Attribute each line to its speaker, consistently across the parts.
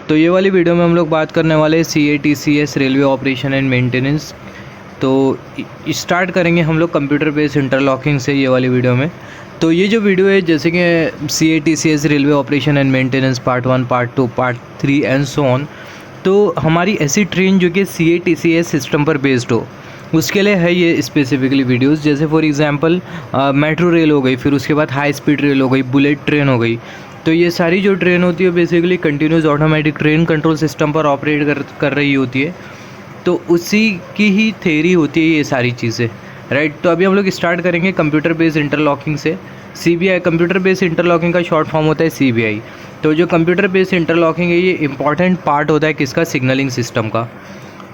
Speaker 1: तो ये वाली वीडियो में हम लोग बात करने वाले हैं CATCS railway operation and maintenance. तो स्टार्ट करेंगे हम लोग कंप्यूटर बेस्ड इंटरलॉकिंग से ये वाली वीडियो में। तो ये जो वीडियो है जैसे कि CATCS railway operation and maintenance part 1, part 2, part 3 and so on. तो हमारी ऐसी ट्रेन जो कि CATCS सिस्टम पर बेस्ड हो उसके लिए है ये स्पेसिफिकली वीडियोस। जैसे फॉर एग्जांपल मेट्रो रेल हो गई, फिर उसके बाद हाई स्पीड रेल हो गई, बुलेट ट्रेन हो गई। तो ये सारी जो ट्रेन होती है basically continuous automatic train control system पर ऑपरेट कर रही होती है। तो उसी की ही थ्योरी होती है ये सारी चीज़ें, राइट। तो अभी हम लोग स्टार्ट करेंगे कंप्यूटर बेस्ड इंटरलॉकिंग से। CBI कंप्यूटर बेस्ड इंटरलॉकिंग का शॉर्ट फॉर्म होता है CBI। तो जो कंप्यूटर बेस्ड इंटरलॉकिंग है ये इंपॉर्टेंट पार्ट होता है किसका, सिग्नलिंग सिस्टम का।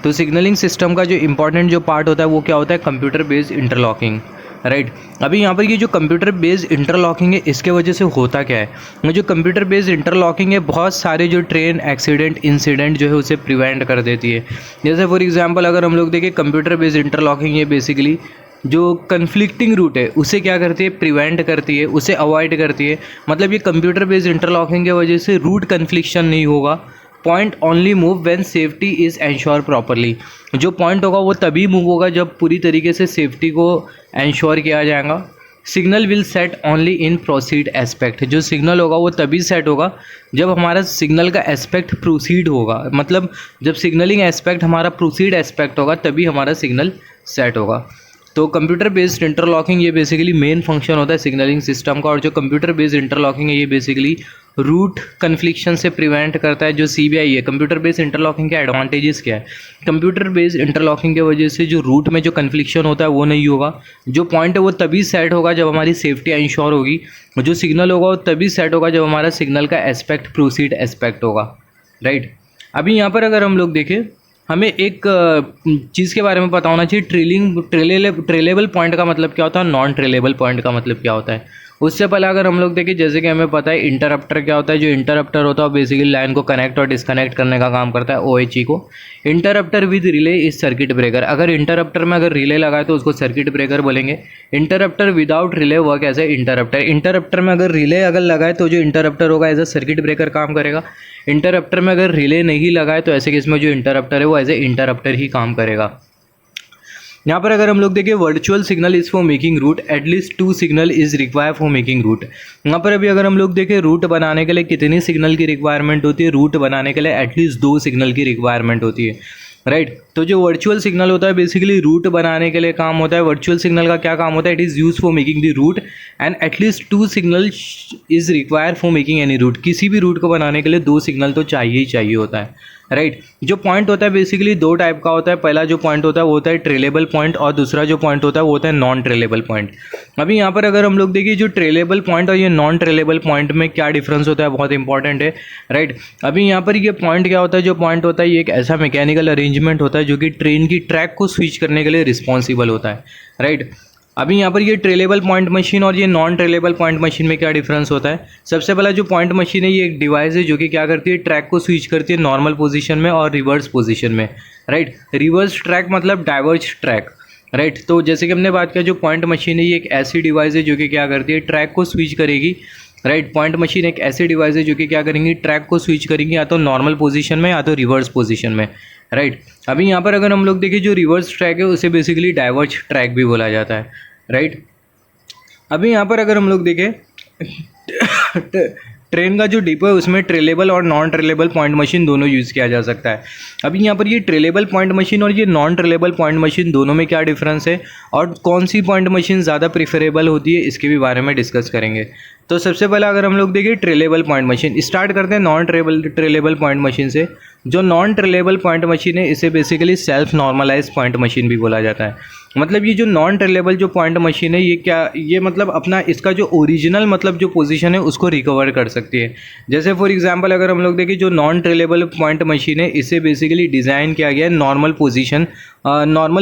Speaker 1: तो सिग्नलिंग सिस्टम का जो इंपॉर्टेंट जो पार्ट होता है वो क्या होता है, कंप्यूटर बेस्ड इंटरलॉकिंग, राइट। अभी यहाँ पर ये जो कंप्यूटर बेस्ड इंटरलॉकिंग है इसके वजह से होता क्या है, जो कंप्यूटर बेस्ड इंटरलॉकिंग है बहुत सारे जो ट्रेन एक्सीडेंट इंसिडेंट जो है उसे प्रिवेंट कर देती है। जैसे फॉर एग्जांपल अगर हम लोग देखें कंप्यूटर बेस्ड इंटरलॉकिंग ये बेसिकली जो कन्फ्लिक्टिंग रूट है उसे क्या करती है, प्रिवेंट करती है, उसे अवॉइड करती है। मतलब ये कंप्यूटर बेस्ड इंटरलॉकिंग की वजह से रूट कन्फ्लिक्शन नहीं होगा। Point only move when safety is ensure properly. जो पॉइंट होगा वो तभी मूव होगा जब पूरी तरीके से सेफ्टी को एंश्योर किया जाएगा। Signal will set only in proceed aspect. जो सिग्नल होगा वो तभी सेट होगा जब हमारा सिग्नल का एस्पेक्ट प्रोसीड होगा। मतलब जब सिग्नलिंग एस्पेक्ट हमारा प्रोसीड एस्पेक्ट होगा तभी हमारा सिग्नल सेट होगा। तो कंप्यूटर बेस्ड इंटरलॉकिंग ये बेसिकली मेन फंक्शन होता है सिग्नलिंग सिस्टम का। और जो कंप्यूटर बेस्ड इंटरलॉकिंग है ये बेसिकली रूट कन्फ्लिक्शन से प्रिवेंट करता है। जो CBI है कंप्यूटर बेस्ड इंटरलॉकिंग के एडवांटेजेस क्या है, कंप्यूटर बेस्ड इंटरलॉकिंग की वजह से जो रूट में जो कन्फ्लिक्शन होता है वो नहीं होगा। जो पॉइंट है वो तभी सेट होगा जब हमारी सेफ्टी इंश्योर होगी। जो सिग्नल होगा वो तभी सेट होगा जब हमारा सिग्नल का एस्पेक्ट प्रोसीड एस्पेक्ट होगा, राइट। अभी यहाँ पर अगर हम लोग देखें हमें एक चीज़ के बारे में पता होना चाहिए, ट्रेलेबल पॉइंट का मतलब क्या होता है, नॉन ट्रेलेबल पॉइंट का मतलब क्या होता है। उससे पहले अगर हम लोग देखें जैसे कि हमें पता है इंटरप्टर क्या होता है। जो इंटरप्टर होता है वो बेसिकली लाइन को कनेक्ट और डिस्कनेक्ट करने का काम करता है, OHE को। Interrupter with relay is circuit breaker. अगर इंटरप्टर में अगर रिले लगाए तो उसको सर्किट ब्रेकर बोलेंगे। Interrupter without relay work as a interrupter. Interrupter में अगर रिले अगर लगाए तो जो इंटरप्टर होगा एज ए सर्किट ब्रेकर काम करेगा। इंटरप्टर में अगर रिले नहीं लगाए तो ऐसे केस में जो इंटरप्टर है वो एज ए इंटरप्टर ही काम करेगा। यहाँ पर अगर हम लोग देखें virtual signal is for making route, at least 2 signal is require for making route. यहाँ पर अभी अगर हम लोग देखें रूट बनाने के लिए कितनी सिग्नल की रिक्वायरमेंट होती है, रूट बनाने के लिए एटलीस्ट 2 सिग्नल की रिक्वायरमेंट होती है, राइट। तो जो वर्चुअल सिग्नल होता है बेसिकली रूट बनाने के लिए काम होता है। वर्चुअल सिग्नल का क्या काम होता है, it is use for making the route and at least 2 signal is require for making any route. किसी भी रूट को बनाने के लिए 2 सिग्नल तो चाहिए ही चाहिए होता है, राइट। जो पॉइंट होता है बेसिकली 2 टाइप का होता है। पहला जो पॉइंट होता है वो होता है ट्रेलेबल पॉइंट और दूसरा जो पॉइंट होता है वो होता है नॉन ट्रेलेबल पॉइंट। अभी यहाँ पर अगर हम लोग देखिए जो ट्रेलेबल पॉइंट और ये नॉन ट्रेलेबल पॉइंट में क्या डिफरेंस होता है, बहुत इंपॉर्टेंट है, राइट। अभी यहाँ पर ये पॉइंट क्या होता है, जो पॉइंट होता है ये एक ऐसा मैकेनिकल अरेंजमेंट होता है जो कि ट्रेन की ट्रैक को स्विच करने के लिए रिस्पॉन्सिबल होता है, राइट। अभी यहाँ पर ये ट्रेलेबल पॉइंट मशीन और ये नॉन ट्रेलेबल पॉइंट मशीन में क्या डिफरेंस होता है। सबसे पहला जो पॉइंट मशीन है ये एक डिवाइस है जो कि क्या करती है, ट्रैक को स्विच करती है नॉर्मल पोजीशन में और रिवर्स पोजीशन में, राइट। रिवर्स ट्रैक मतलब डाइवर्ज ट्रैक, राइट। तो जैसे कि हमने बात किया जो पॉइंट मशीन है ये एक ऐसी डिवाइस है जो कि क्या करती है, ट्रैक को स्विच करेगी, राइट। पॉइंट मशीन एक ऐसी डिवाइस है जो कि क्या करेंगी, ट्रैक को स्विच करेंगी या तो नॉर्मल पोजीशन में या तो रिवर्स पोजीशन में, राइट। अभी यहाँ पर अगर हम लोग देखें जो रिवर्स ट्रैक है उसे बेसिकली डाइवर्ज ट्रैक भी बोला जाता है, राइट। अभी यहाँ पर अगर हम लोग देखें ट्रेन का जो डिपो है उसमें ट्रेलेबल और नॉन ट्रेलेबल पॉइंट मशीन दोनों यूज़ किया जा सकता है। अभी यहाँ पर ये ट्रेलेबल पॉइंट मशीन और ये नॉन ट्रेलेबल पॉइंट मशीन दोनों में क्या डिफरेंस है और कौन सी पॉइंट मशीन ज़्यादा प्रिफरेबल होती है इसके भी बारे में डिस्कस करेंगे। तो सबसे पहले अगर हम लोग देखें ट्रेलेबल पॉइंट मशीन, स्टार्ट करते हैं नॉन ट्रेलेबल पॉइंट मशीन से। जो नॉन ट्रेलेबल पॉइंट मशीन है इसे basically self normalise point machine भी बोला जाता है। मतलब ये जो नॉन ट्रेलेबल जो पॉइंट मशीन है ये मतलब अपना इसका जो ओरिजिनल मतलब जो पोजीशन है उसको रिकवर कर सकती है। जैसे फॉर एग्जांपल अगर हम लोग देखें जो नॉन ट्रेलेबल पॉइंट मशीन है इसे बेसिकली डिज़ाइन किया गया है नॉर्मल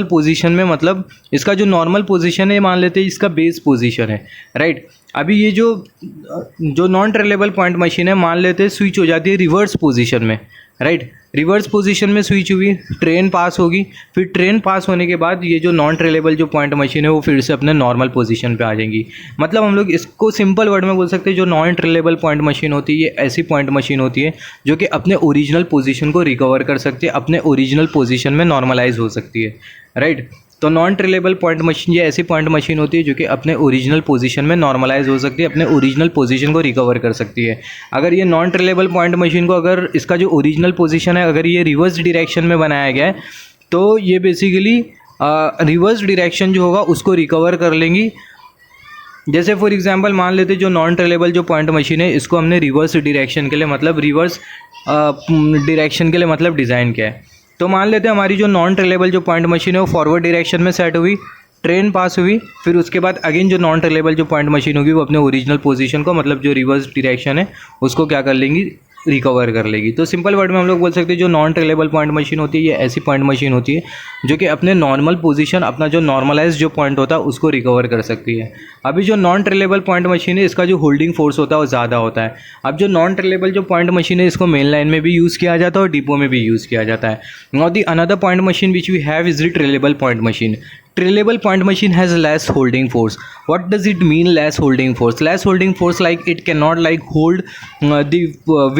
Speaker 1: पोजीशन में। मतलब इसका जो नॉर्मल पोजीशन है मान लेते हैं इसका बेस पोजीशन है, राइट। अभी ये जो नॉन ट्रेलेबल पॉइंट मशीन है, मान लेते हैं स्विच हो जाती है रिवर्स पोजीशन में, राइट। रिवर्स पोजीशन में स्विच हुई, ट्रेन पास होगी, फिर ट्रेन पास होने के बाद ये जो नॉन ट्रेलेबल जो पॉइंट मशीन है वो फिर से अपने नॉर्मल पोजीशन पे आ जाएंगी। मतलब हम लोग इसको सिंपल वर्ड में बोल सकते हैं, जो नॉन ट्रेलेबल पॉइंट मशीन होती है ये ऐसी पॉइंट मशीन होती है जो कि अपने ओरिजिनल पोजीशन को रिकवर कर सकती है, अपने ओरिजिनल पोजीशन में नॉर्मलाइज हो सकती है, राइट। तो नॉन ट्रेलेबल पॉइंट मशीन ये ऐसी पॉइंट मशीन होती है जो कि अपने ओरिजिनल पोजीशन में नॉर्मलाइज हो सकती है, अपने ओरिजिनल पोजीशन को रिकवर कर सकती है। अगर ये नॉन ट्रेलेबल पॉइंट मशीन को, अगर इसका जो ओरिजिनल पोजीशन है अगर ये रिवर्स डायरेक्शन में बनाया गया है तो ये बेसिकली रिवर्स डायरेक्शन जो होगा उसको रिकवर कर लेंगी। जैसे फॉर एग्जांपल मान लेते जो नॉन ट्रेलेबल जो पॉइंट मशीन है इसको हमने रिवर्स डायरेक्शन के लिए मतलब रिवर्स डायरेक्शन के लिए मतलब डिज़ाइन किया है। तो मान लेते हैं हमारी जो नॉन ट्रेलेबल जो पॉइंट मशीन है वो फॉरवर्ड डायरेक्शन में सेट हुई, ट्रेन पास हुई, फिर उसके बाद अगेन जो नॉन ट्रेलेबल जो पॉइंट मशीन होगी वो अपने ओरिजिनल पोजीशन को मतलब जो रिवर्स डायरेक्शन है उसको क्या कर लेंगी, रिकवर कर लेगी। तो सिंपल वर्ड में हम लोग बोल सकते हैं जो नॉन ट्रेलेबल पॉइंट मशीन होती है ये ऐसी पॉइंट मशीन होती है जो कि अपने नॉर्मल पोजीशन, अपना जो नॉर्मलाइज जो पॉइंट होता है उसको रिकवर कर सकती है। अभी जो नॉन ट्रेलेबल पॉइंट मशीन है इसका जो होल्डिंग फोर्स होता है वो ज़्यादा होता है। अब जो नॉन ट्रेलेबल जो पॉइंट मशीन है इसको मेन लाइन में भी यूज़ किया जाता है और डिपो में भी यूज़ किया जाता है। Now the another point machine which we have is the trailable point machine. Trailable point machine has less holding force. What does it mean, less holding force? Less holding force, like it cannot like hold the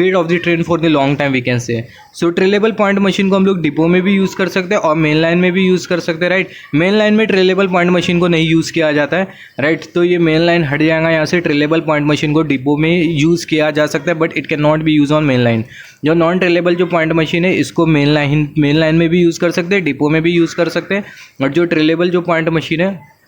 Speaker 1: weight of the train for the long time, we can say. So trailable point machine को हम लोग depot में भी use कर सकते हैं और main line में भी यूज़ कर सकते हैं, राइट। मेन लाइन में ट्रेलेबल पॉइंट मशीन को नहीं यूज़ किया जाता है, राइट। तो ये मेन लाइन हट जाएगा यहाँ से, ट्रेलेबल पॉइंट मशीन को डिपो में यूज़ किया जा सकता है but it can not be use on main line. जो नॉन ट्रेलेबल जो पॉइंट मशीन है इसको मेन लाइन में भी यूज़ कर सकते हैं, डिपो में भी यूज़ कर सकते हैं, और जो ट्रेलेबल जो पॉइंट मशीन है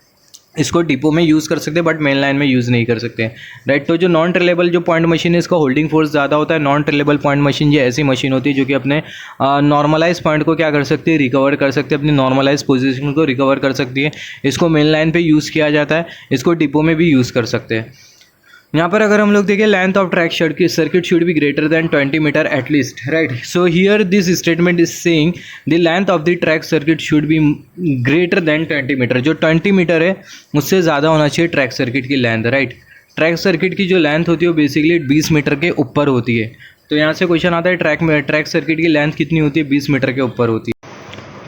Speaker 1: इसको डिपो में यूज़ कर सकते हैं बट मेन लाइन में यूज़ नहीं कर सकते, राइट। तो जो नॉन ट्रेलेबल जो पॉइंट मशीन है इसका होल्डिंग फोर्स ज़्यादा होता है। नॉन ट्रेलेबल पॉइंट मशीन ये ऐसी मशीन होती है जो कि अपने नॉर्मलाइज पॉइंट को क्या कर सकती है, रिकवर कर सकती है, अपनी नॉर्मलाइज पोजीशन को रिकवर कर सकती है। इसको मेन लाइन पे यूज़ किया जाता है, इसको डिपो में भी यूज़ कर सकते हैं। यहाँ पर अगर हम लोग देखें length of track circuit should be greater than 20 metre at least, right. So here this statement is saying the length of the track circuit should be greater than 20 metre. जो 20 मीटर है उससे ज़्यादा होना चाहिए ट्रैक सर्किट की length, right. Track circuit की जो length होती है वो बेसिकली 20 मीटर के ऊपर होती है। तो यहाँ से क्वेश्चन आता है ट्रैक सर्किट की लेंथ कितनी होती है, 20 मीटर के ऊपर होती है।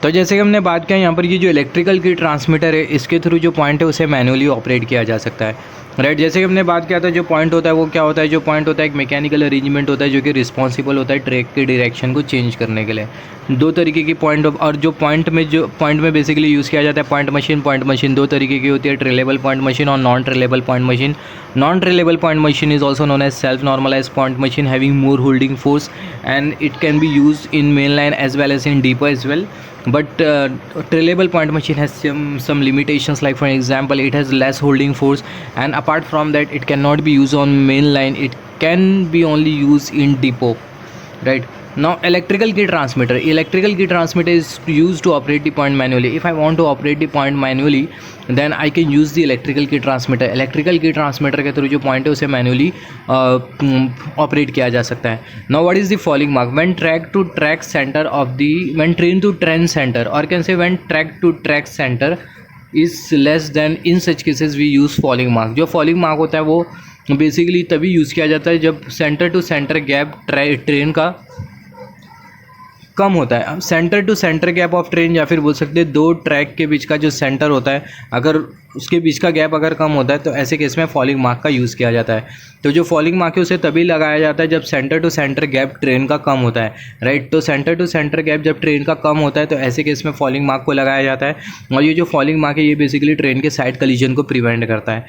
Speaker 1: तो जैसे कि हमने बात किया यहाँ पर ये जो इलेक्ट्रिकल की ट्रांसमीटर है इसके थ्रू जो पॉइंट है उसे मैनुअली ऑपरेट किया जा सकता है, राइट। जैसे कि हमने बात किया था जो पॉइंट होता है वो क्या होता है, जो पॉइंट होता है एक मैकेनिकल अरेंजमेंट होता है जो कि रिस्पॉन्सिबल होता है ट्रैक के डायरेक्शन को चेंज करने के लिए। दो तरीके की पॉइंट, और जो पॉइंट में बेसिकली यूज़ किया जाता है पॉइंट मशीन दो तरीके की होती है, ट्रेलेबल पॉइंट मशीन और non trailable point machine. Non trailable point machine is also known as self normalise point machine having more holding force and it can be use in main line as well as in depot as well. But trailable point machine has some limitations, like for example it has less holding force, and apart from that it cannot be used on main line, it can be only used in depot, right. Now electrical key transmitter is used to operate the point manually. If I want to operate the point manually then I can use the electrical key transmitter के through जो point है उसे manually operate किया जा सकता है। Now what is the falling mark? When track to track center when train to train center, or can say when track to track center is less than, in such cases we use falling mark। जो falling mark होता है वो basically तभी use किया जाता है जब centre to centre gap train का कम होता है। Centre to centre gap of train, या फिर बोल सकते हैं दो ट्रैक के बीच का जो सेंटर होता है अगर उसके बीच का गैप अगर कम होता है तो ऐसे केस में फॉलिंग मार्क का यूज़ किया जाता है। तो जो फॉलिंग मार्क है उसे तभी लगाया जाता है जब centre to centre gap train का कम होता है, राइट। तो सेंटर टू सेंटर गैप जब ट्रेन का कम होता है तो ऐसे केस में फॉलिंग मार्क को लगाया जाता है। और ये जो फॉलिंग मार्क है ये बेसिकली ट्रेन के साइड कलीजन को प्रिवेंट करता है,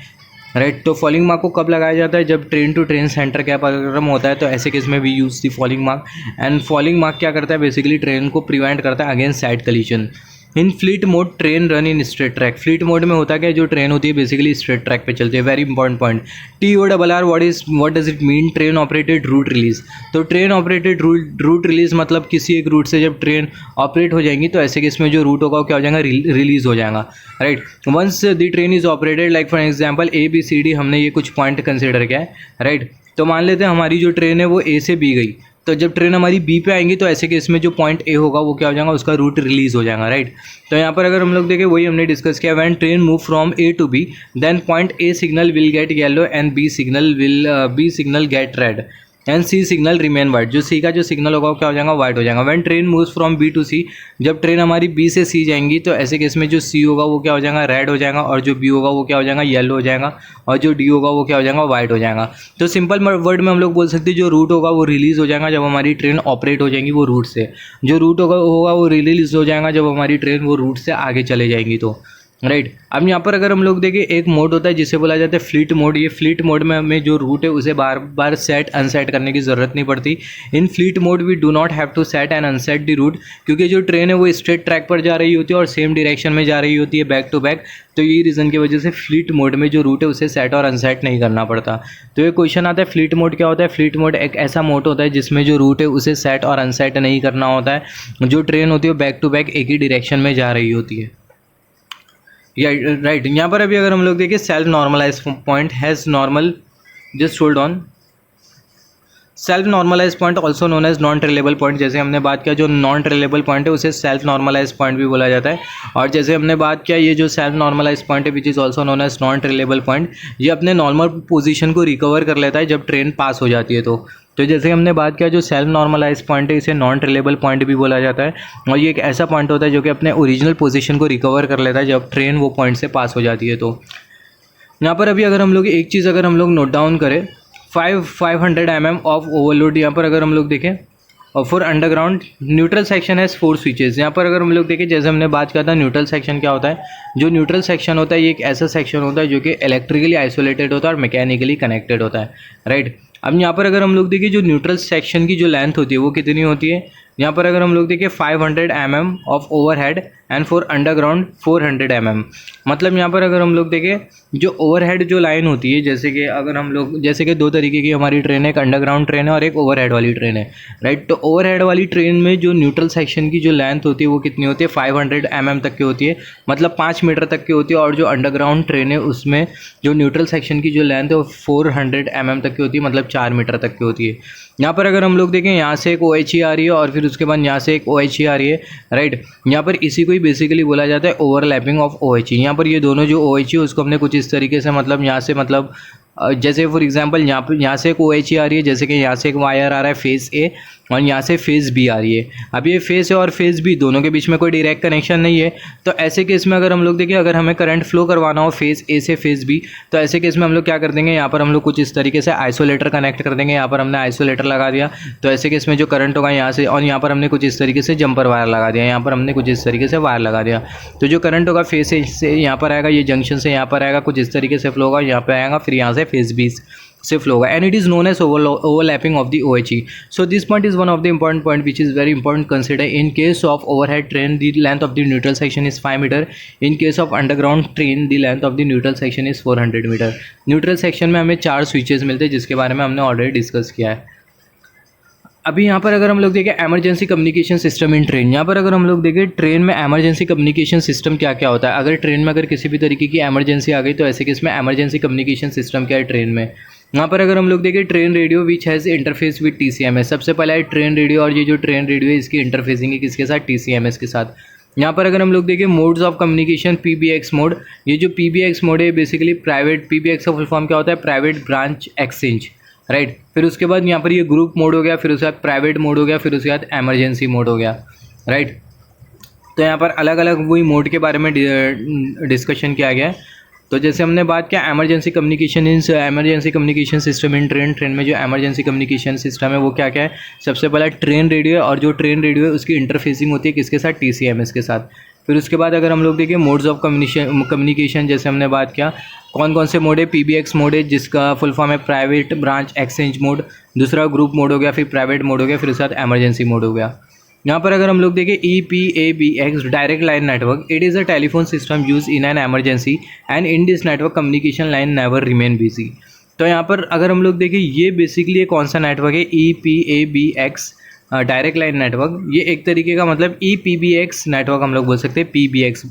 Speaker 1: राइट। तो फॉलिंग मार्क को कब लगाया जाता है, जब train to train centre gap अगर कम होता है तो ऐसे केस में भी use the falling mark. And falling mark क्या करता है, बेसिकली ट्रेन को प्रिवेंट करता है against side collision. In fleet mode train run in straight track. Fleet mode में होता है जो ट्रेन होती है बेसिकली स्ट्रेट ट्रैक पे चलती है। Very important point, TORR what does it mean, train operated route release. तो ट्रेन ऑपरेटेड रूट रिलीज मतलब किसी एक रूट से जब ट्रेन ऑपरेट हो जाएंगी तो ऐसे केस में जो रूट होगा वो क्या हो जाएगा, रिलीज हो जाएगा, right. Once the train is operated, like for example ABCD, हमने ये कुछ पॉइंट कंसिडर किया है, राइट। तो मान लेते हैं हमारी जो ट्रेन है वो A से B गई, तो जब ट्रेन हमारी बी पे आएंगी तो ऐसे केस में जो पॉइंट ए होगा वो क्या हो जाएगा, उसका रूट रिलीज हो जाएगा, राइट। तो यहाँ पर अगर हम लोग देखें वही हमने डिस्कस किया, when train move from A to B then point A signal will get yellow and B signal get red and C signal remain white. जो सी का जो सिग्नल होगा वो क्या हो जाएगा, वाइट हो जाएगा। When train moves from B to C, जब ट्रेन हमारी बी से सी जाएंगी तो ऐसे केस में जो सी होगा वो क्या हो जाएगा, रेड हो जाएगा, और जो बी होगा वो क्या हो जाएगा, येलो हो जाएगा, और जो डी होगा वो क्या हो जाएगा, वाइट हो जाएगा। तो सिंपल वर्ड में हम लोग बोल सकते हैं जो रूट होगा वो रिलीज हो जाएगा जब हमारी ट्रेन ऑपरेट हो जाएंगी वो रूट से। जो रूट होगा वो रिलीज हो जाएगा जब हमारी ट्रेन वो रूट से आगे चले जाएंगी तो, राइट। अब यहाँ पर अगर हम लोग देखें एक मोड होता है जिसे बोला जाता है फ्लीट मोड। ये फ्लीट मोड में हमें जो रूट है उसे बार बार सेट अनसेट करने की ज़रूरत नहीं पड़ती। In fleet mode we do not have to set and unset the route, क्योंकि जो ट्रेन है वो स्ट्रेट ट्रैक पर जा रही होती है और सेम डायरेक्शन में जा रही होती है बैक टू बैक। तो ये रीज़न की वजह से फ्लीट मोड में जो रूट है उसे सेट और अनसेट नहीं करना पड़ता। तो ये क्वेश्चन आता है फ्लीट मोड क्या होता है। फ्लीट मोड एक ऐसा मोड होता है जिसमें जो रूट है उसे सेट और अनसेट नहीं करना होता है। जो ट्रेन होती है वो बैक टू बैक एक ही डायरेक्शन में जा रही होती है, या राइट। यहाँ पर अभी अगर हम लोग देखें self normalise point has normal, just hold on, self normalise point also known as non trailable point. जैसे हमने बात किया जो नॉन ट्रेलेबल पॉइंट है उसे सेल्फ नॉर्मलाइज पॉइंट भी बोला जाता है। और जैसे हमने बात किया ये जो सेल्फ नॉर्मलाइज पॉइंट है which is also known as non trailable point, ये अपने नॉर्मल पोजीशन को रिकवर कर लेता है जब ट्रेन पास हो जाती है। तो जैसे हमने बात किया जो सेल्फ नॉर्मलाइज पॉइंट है इसे नॉन ट्रेलेबल पॉइंट भी बोला जाता है। और ये एक ऐसा पॉइंट होता है जो कि अपने ओरिजिनल पोजीशन को रिकवर कर लेता है जब ट्रेन वो पॉइंट से पास हो जाती है। तो यहाँ पर अभी अगर हम लोग एक चीज़ अगर हम लोग नोट डाउन करें 500 mm ऑफ ओवरलोड, यहाँ पर अगर हम लोग देखें, और for underground neutral section has 4 switches. यहाँ पर अगर हम लोग देखें जैसे हमने बात किया था न्यूट्रल सेक्शन क्या होता है। जो न्यूट्रल सेक्शन होता है ये एक ऐसा सेक्शन होता है जो कि इलेक्ट्रिकली आइसोलेटेड होता है और मैकेनिकली कनेक्टेड होता है, राइट। अब यहाँ पर अगर हम लोग देखें जो न्यूट्रल सेक्शन की जो लेंथ होती है वो कितनी होती है। यहाँ पर अगर हम लोग देखें 500 mm of overhead and for underground 400 mm। मतलब यहाँ पर अगर हम लोग देखें जो ओवरहेड जो लाइन होती है, जैसे कि अगर हम लोग जैसे कि 2 तरीके की हमारी ट्रेन है, एक अंडरग्राउंड ट्रेन है और एक ओवरहेड वाली ट्रेन है, राइट। तो ओवरहेड वाली ट्रेन में जो न्यूट्रल सेक्शन की जो लेंथ होती है वो कितनी होती है, 500 mm तक की होती है, मतलब 5 मीटर तक की होती है। और जो अंडरग्राउंड ट्रेन है उसमें जो न्यूट्रल सेक्शन की जो लेंथ है वो 400 mm तक की होती है, मतलब 4 मीटर तक की होती है। यहाँ पर अगर हम लोग देखें यहाँ से एक OHE आ रही है और फिर उसके बाद यहाँ से एक OHE आ रही है, राइट। यहाँ पर इसी को ही बेसिकली बोला जाता है ओवरलैपिंग ऑफ OHE। यहाँ पर ये दोनों जो OHE है उसको हमने कुछ इस तरीके से मतलब यहाँ से मतलब जैसे फॉर एग्जांपल यहाँ से एक OHE आ रही है, जैसे कि यहाँ से एक वायर आ रहा है फेज़ ए और यहाँ से फेज़ बी आ रही है। अब ये फेज़ ए और फेज़ बी दोनों के बीच में कोई डायरेक्ट कनेक्शन नहीं है। तो ऐसे केस में अगर हम लोग देखें अगर हमें करंट फ्लो करवाना हो फेज़ ए से फेज़ बी, तो ऐसे केस में हम लोग क्या कर देंगे, यहाँ पर हम लोग कुछ इस तरीके से आइसोलेटर कनेक्ट कर देंगे। यहाँ पर हमने आइसोलेटर लगा दिया तो ऐसे केस में जो करंट होगा यहाँ से, और यहाँ पर हमने कुछ इस तरीके से जंपर वायर लगा दिया, यहाँ पर हमने कुछ इस तरीके से वायर लगा दिया। तो जो करंट होगा फेज़ ए से यहाँ पर आएगा, ये जंक्शन से यहाँ पर आएगा, कुछ इस तरीके से फ्लो होगा, यहाँ पर आएगा, फिर यहाँ से फेज़ बी से फ्लो होगा, and it is known as overlapping of the OHE. So this point is one of the important point which is very important to consider. In case of overhead train the length of the neutral section is 5 meter. In case of underground train the length of the neutral section is 400 meter. Neutral section में हमें 4 switches मिलते हैं जिसके बारे में हमने already discuss किया है। अभी यहाँ पर अगर हम लोग देखें emergency communication system in train, यहाँ पर अगर हम लोग देखें ट्रेन में एमरजेंसी कम्युनिकेशन सिस्टम क्या क्या होता है। अगर ट्रेन में अगर किसी भी तरीके की एमरजेंसी आ गई तो ऐसे केस में एमरजेंसी कम्युनिकेशन सिस्टम क्या है ट्रेन में। यहाँ पर अगर हम लोग देखें train radio which has interface with TCMS, सबसे पहला है ट्रेन रेडियो, और ये जो ट्रेन रेडियो है इसकी इंटरफेसिंग है किसके साथ, TCMS के साथ। यहाँ पर अगर हम लोग देखें modes of communication PBX mode, ये जो PBX मोड है बेसिकली प्राइवेट, PBX का फुल फॉर्म क्या होता है, प्राइवेट ब्रांच एक्सचेंज, राइट। फिर उसके बाद यहाँ पर ये ग्रुप मोड हो गया, फिर उसके बाद प्राइवेट मोड हो गया, फिर उसके बाद एमरजेंसी मोड हो गया, राइट। तो यहाँ पर अलग अलग वही मोड के बारे में डिस्कशन किया गया है। तो जैसे हमने बात किया emergency communication system in train में जो एमरजेंसी कम्युनिकेशन सिस्टम है वो क्या क्या है, सबसे पहला ट्रेन रेडियो है, और जो ट्रेन रेडियो है उसकी इंटरफेसिंग होती है किसके साथ, TCMS के साथ। फिर उसके बाद अगर हम लोग देखें मोड्स ऑफ कम्युनिकेशन, जैसे हमने बात किया कौन कौन से मोड है, PBX मोड है जिसका फुल फॉर्म है प्राइवेट ब्रांच एक्सचेंज मोड, दूसरा ग्रुप मोड हो गया, फिर प्राइवेट मोड हो गया, फिर उसके साथ एमरजेंसी मोड हो गया। यहाँ पर अगर हम लोग देखें EPABX direct line network, it is a telephone system use in an emergency and in this network communication line never remain busy. तो यहाँ पर अगर हम लोग देखें ये बेसिकली कौन सा नेटवर्क है, EPABX डायरेक्ट लाइन नेटवर्क। ये एक तरीके का मतलब EPBX नेटवर्क हम लोग बोल सकते हैं, PBX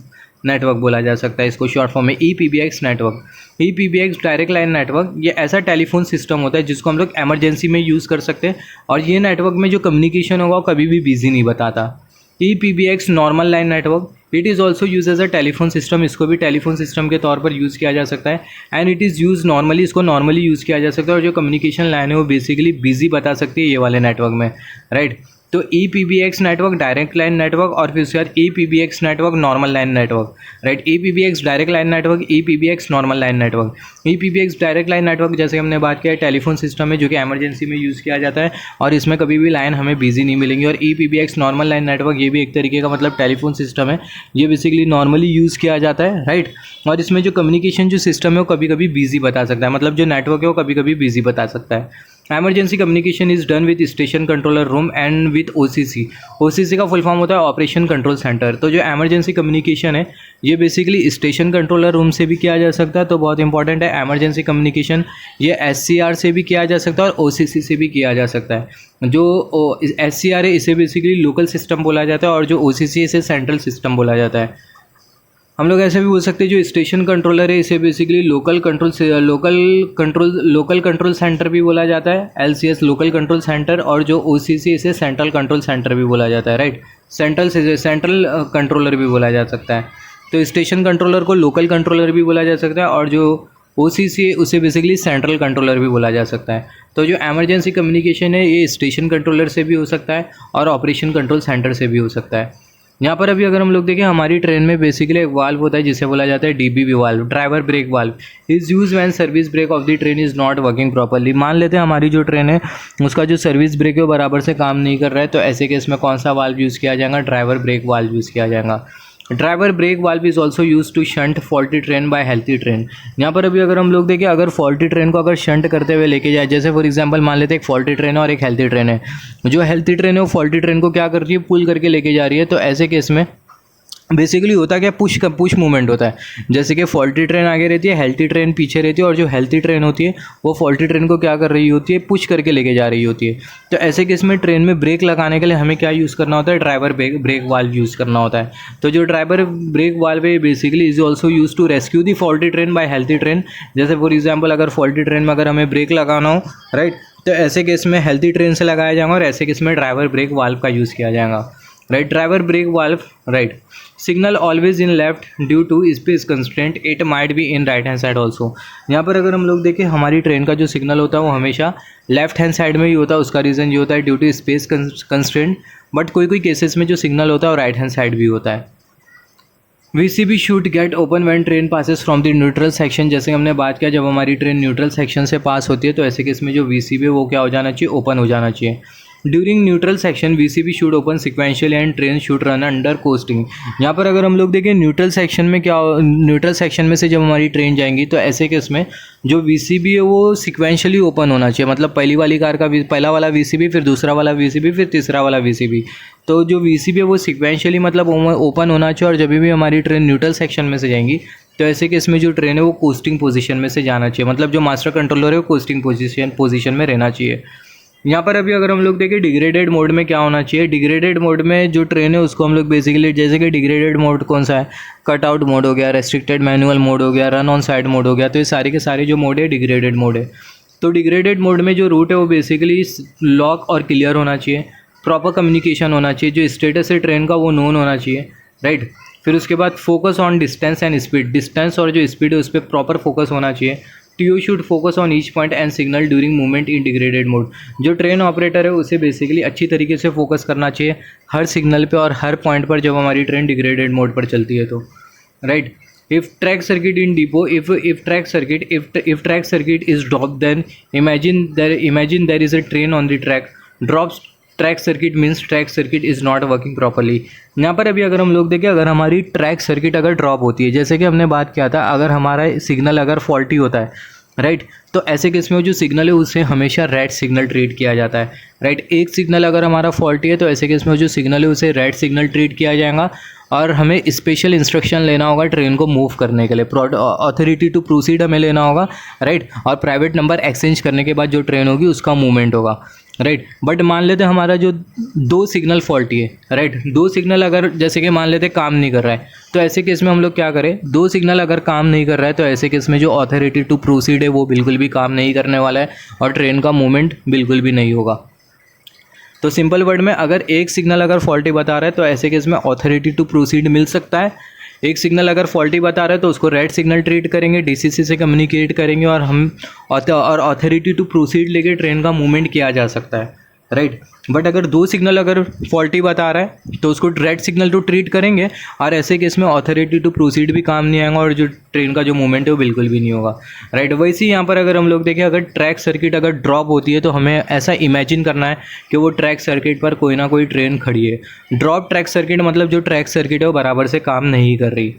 Speaker 1: नेटवर्क बोला जा सकता है इसको, शॉर्ट फॉर्म में EPBX network. EPBX direct line network ये ऐसा टेलीफोन सिस्टम होता है जिसको हम लोग एमरजेंसी में यूज़ कर सकते हैं, और ये नेटवर्क में जो कम्युनिकेशन होगा वो कभी भी बिजी नहीं बताता। EPBX normal line network, it is also use as a telephone system, इसको भी टेलीफोन सिस्टम के तौर पर यूज़ किया जा सकता है। And it is use normally, इसको नॉर्मली यूज़ किया जा सकता है, और जो कम्युनिकेशन लाइन है वो बेसिकली बिजी बता सकती है ये वाले नेटवर्क में, राइट। तो EPBX network direct line network, और फिर उसके बाद EPBX network normal line network, right. EPBX direct line network, EPBX normal line network. EPBX direct line network जैसे हमने बात किया है टेलीफोन सिस्टम में जो कि एमरजेंसी में यूज़ किया जाता है, और इसमें कभी भी लाइन हमें बिजी नहीं मिलेंगी। और EPBX नॉर्मल लाइन नेटवर्क ये भी एक तरीके का मतलब टेलीफोन सिस्टम है, ये बेसिकली नॉर्मली यूज़ किया जाता है, राइट। और इसमें जो कम्युनिकेशन जो सिस्टम है वो कभी कभी बिजी बता सकता है, मतलब जो नेटवर्क है वो कभी कभी बिजी बता सकता है। Emergency communication is done with station controller room and with OCC। OCC का फुल फॉर्म होता है ऑपरेशन कंट्रोल सेंटर। तो जो एमरजेंसी कम्युनिकेशन है ये बेसिकली स्टेशन कंट्रोलर रूम से भी किया जा सकता है, तो बहुत इंपॉर्टेंट है। एमरजेंसी कम्युनिकेशन ये SCR से भी किया जा सकता है और OCC से भी किया जा सकता है। जो SCR है इसे बेसिकली लोकल सिस्टम बोला जाता है, और जो OCC है इसे सेंट्रल सिस्टम बोला जाता है। हम लोग ऐसे भी बोल सकते हैं जो स्टेशन कंट्रोलर है इसे बेसिकली लोकल कंट्रोल सेंटर भी बोला जाता है, LCS लोकल कंट्रोल सेंटर, और जो OCC इसे सेंट्रल कंट्रोल सेंटर भी बोला जाता है, राइट। सेंट्रल कंट्रोलर भी बोला जा सकता है। तो स्टेशन कंट्रोलर को लोकल कंट्रोलर भी बोला जा सकता है, और जो OCC है उसे बेसिकली सेंट्रल कंट्रोलर भी बोला जा सकता है। तो जो एमरजेंसी कम्युनिकेशन है ये स्टेशन कंट्रोलर से भी हो सकता है और ऑपरेशन कंट्रोल सेंटर से भी हो सकता है। यहाँ पर अभी अगर हम लोग देखें हमारी ट्रेन में बेसिकली एक वाल्व होता है जिसे बोला जाता है DBB valve, driver brake valve. Is use when service brake of the train is not working properly. मान लेते हैं हमारी जो ट्रेन है उसका जो सर्विस ब्रेक है वो बराबर से काम नहीं कर रहा है, तो ऐसे केस में कौन सा वाल्व यूज़ किया जाएगा? ड्राइवर ब्रेक वाल्व यूज़ किया जाएगा। Driver brake valve is also use to shunt faulty train by healthy train. यहाँ पर अभी अगर हम लोग देखें अगर फॉल्टी ट्रेन को अगर शंट करते हुए लेके जाए, जैसे फॉर एग्जांपल मान लेते हैं एक फॉल्टी ट्रेन है और एक हेल्थी ट्रेन है। जो हेल्थी ट्रेन है वो फॉल्टी ट्रेन को क्या कर रही है? पुल करके लेके जा रही है। तो ऐसे केस में बेसिकली होता क्या, पुश मूवमेंट होता है। जैसे कि फॉल्टी ट्रेन आगे रहती है, हेल्थी ट्रेन पीछे रहती है, और जो हेल्थी ट्रेन होती है वो फॉल्टी ट्रेन को क्या कर रही होती है? पुश करके लेके जा रही होती है। तो ऐसे केस में ट्रेन में ब्रेक लगाने के लिए हमें क्या यूज़ करना होता है? ड्राइवर ब्रेक वाल्व यूज़ करना होता है। तो जो ड्राइवर ब्रेक वाल्व है basically is also use to rescue the faulty train by healthy train. जैसे फॉर एग्जाम्पल अगर फॉल्टी ट्रेन में अगर हमें ब्रेक लगाना हो, राइट, तो ऐसे केस में हेल्थी ट्रेन से लगाया जाएगा, और ऐसे केस में ड्राइवर ब्रेक वाल्व का यूज़ किया जाएगा, right. Driver brake valve, right. Signal always in left due to space constraint, it might be in right hand side also. यहाँ पर अगर हम लोग देखें हमारी ट्रेन का जो सिग्नल होता है वो हमेशा लेफ्ट हैंड साइड में ही होता है। उसका रीज़न ये होता है due to space constraint, but कोई केसेस में जो सिग्नल होता है वो राइट हैंड साइड भी होता है। VCB should get open when train passes from the neutral section। जैसे हमने बात किया जब हमारी ट्रेन न्यूट्रल सेक्शन से पास होती है तो ऐसे केस में जो VCB है वो क्या हो जाना चाहिए? ओपन हो जाना चाहिए। During neutral section VCB should open sequentially and train should run under costing. यहाँ पर अगर हम लोग देखें न्यूट्रल सेक्शन में क्या, न्यूट्रल सेक्शन में से जब हमारी ट्रेन जाएंगी तो ऐसे केस में जो VCB है वो सिक्वेंशियली ओपन होना चाहिए। मतलब पहली वाली कार का पहला वाला VCB, फिर दूसरा वाला VCB, फिर तीसरा वाला VCB। तो जो VCB है वो सिक्वेंशियली मतलब ओपन होना चाहिए। और जब भी हमारी ट्रेन न्यूट्रल सेक्शन में से जाएंगी तो ऐसे केस में जो ट्रेन है वो कोस्टिंग पोजीशन में से जाना चाहिए। मतलब जो मास्टर कंट्रोलर है वो कोस्टिंग पोजीशन में रहना चाहिए। यहाँ पर अभी अगर हम लोग देखें डिग्रेडेड मोड में क्या होना चाहिए? डिग्रेडेड मोड में जो ट्रेन है उसको हम लोग बेसिकली, जैसे कि डिग्रेडेड मोड कौन सा है? कट आउट मोड हो गया, रेस्ट्रिक्टेड मैनुअल मोड हो गया, रन ऑन साइड मोड हो गया। तो ये सारे के सारे जो मोड है डिग्रेडेड मोड है। तो डिग्रेडेड मोड में जो रूट है वो बेसिकली लॉक और क्लियर होना चाहिए, प्रॉपर कम्युनिकेशन होना चाहिए, जो स्टेटस है ट्रेन का वो नोन होना चाहिए, राइट। फिर उसके बाद focus on distance and speed, distance और जो स्पीड है उस पर प्रॉपर फोकस होना चाहिए। TO should focus on each point and signal during movement in degraded mode. जो ट्रेन ऑपरेटर है उसे बेसिकली अच्छी तरीके से फोकस करना चाहिए हर सिग्नल पे और हर पॉइंट पर जब हमारी ट्रेन डिग्रेडेड मोड पर चलती है तो, right. If track circuit in depot, if track circuit is dropped, then imagine there is a train on the track. Drops track circuit means track circuit is not working properly. यहाँ पर अभी अगर हम लोग देखें अगर हमारी ट्रैक सर्किट अगर ड्रॉप होती है, जैसे कि हमने बात किया था अगर हमारा सिग्नल अगर फॉल्टी होता है, राइट, तो ऐसे केस में जो सिग्नल है उसे हमेशा रेड सिग्नल ट्रीट किया जाता है, राइट। एक सिग्नल अगर हमारा फॉल्टी है तो ऐसे केस में जो सिग्नल है उसे रेड सिग्नल ट्रीट किया जाएगा और हमें स्पेशल इंस्ट्रक्शन लेना होगा ट्रेन को मूव करने के लिए, अथॉरिटी टू प्रोसीड हमें लेना होगा, राइट। और प्राइवेट नंबर एक्सचेंज करने के बाद जो ट्रेन होगी उसका मूवमेंट होगा। राइट। बट मान लेते हमारा जो 2 सिग्नल फॉल्टी है, राइट, 2 सिग्नल अगर जैसे कि मान लेते काम नहीं कर रहा है, तो ऐसे केस में हम लोग क्या करें, 2 सिग्नल अगर काम नहीं कर रहा है तो ऐसे केस में जो ऑथोरिटी टू प्रोसीड है वो बिल्कुल भी काम नहीं करने वाला है और ट्रेन का मूवमेंट बिल्कुल भी नहीं होगा। तो सिंपल वर्ड में अगर एक सिग्नल अगर फॉल्टी बता रहा है तो ऐसे केस में ऑथोरिटी टू प्रोसीड मिल सकता है। एक सिग्नल अगर फॉल्टी बता रहा है तो उसको रेड सिग्नल ट्रीट करेंगे, डीसीसी से कम्युनिकेट करेंगे और हम ऑथोरिटी टू प्रोसीड लेके ट्रेन का मूवमेंट किया जा सकता है, राइट। बट अगर 2 सिग्नल अगर फॉल्टी बता रहा है तो उसको रेड सिग्नल टू ट्रीट करेंगे और ऐसे केस में ऑथोरिटी टू प्रोसीड भी काम नहीं आएगा और जो ट्रेन का जो मूवमेंट है वो बिल्कुल भी नहीं होगा, राइट। वैसे ही यहाँ पर अगर हम लोग देखें, अगर ट्रैक सर्किट अगर ड्रॉप होती है तो हमें ऐसा इमेजिन करना है कि वो ट्रैक सर्किट पर कोई ना कोई ट्रेन खड़ी है। ड्रॉप ट्रैक सर्किट मतलब जो ट्रैक सर्किट है वो बराबर से काम नहीं कर रही।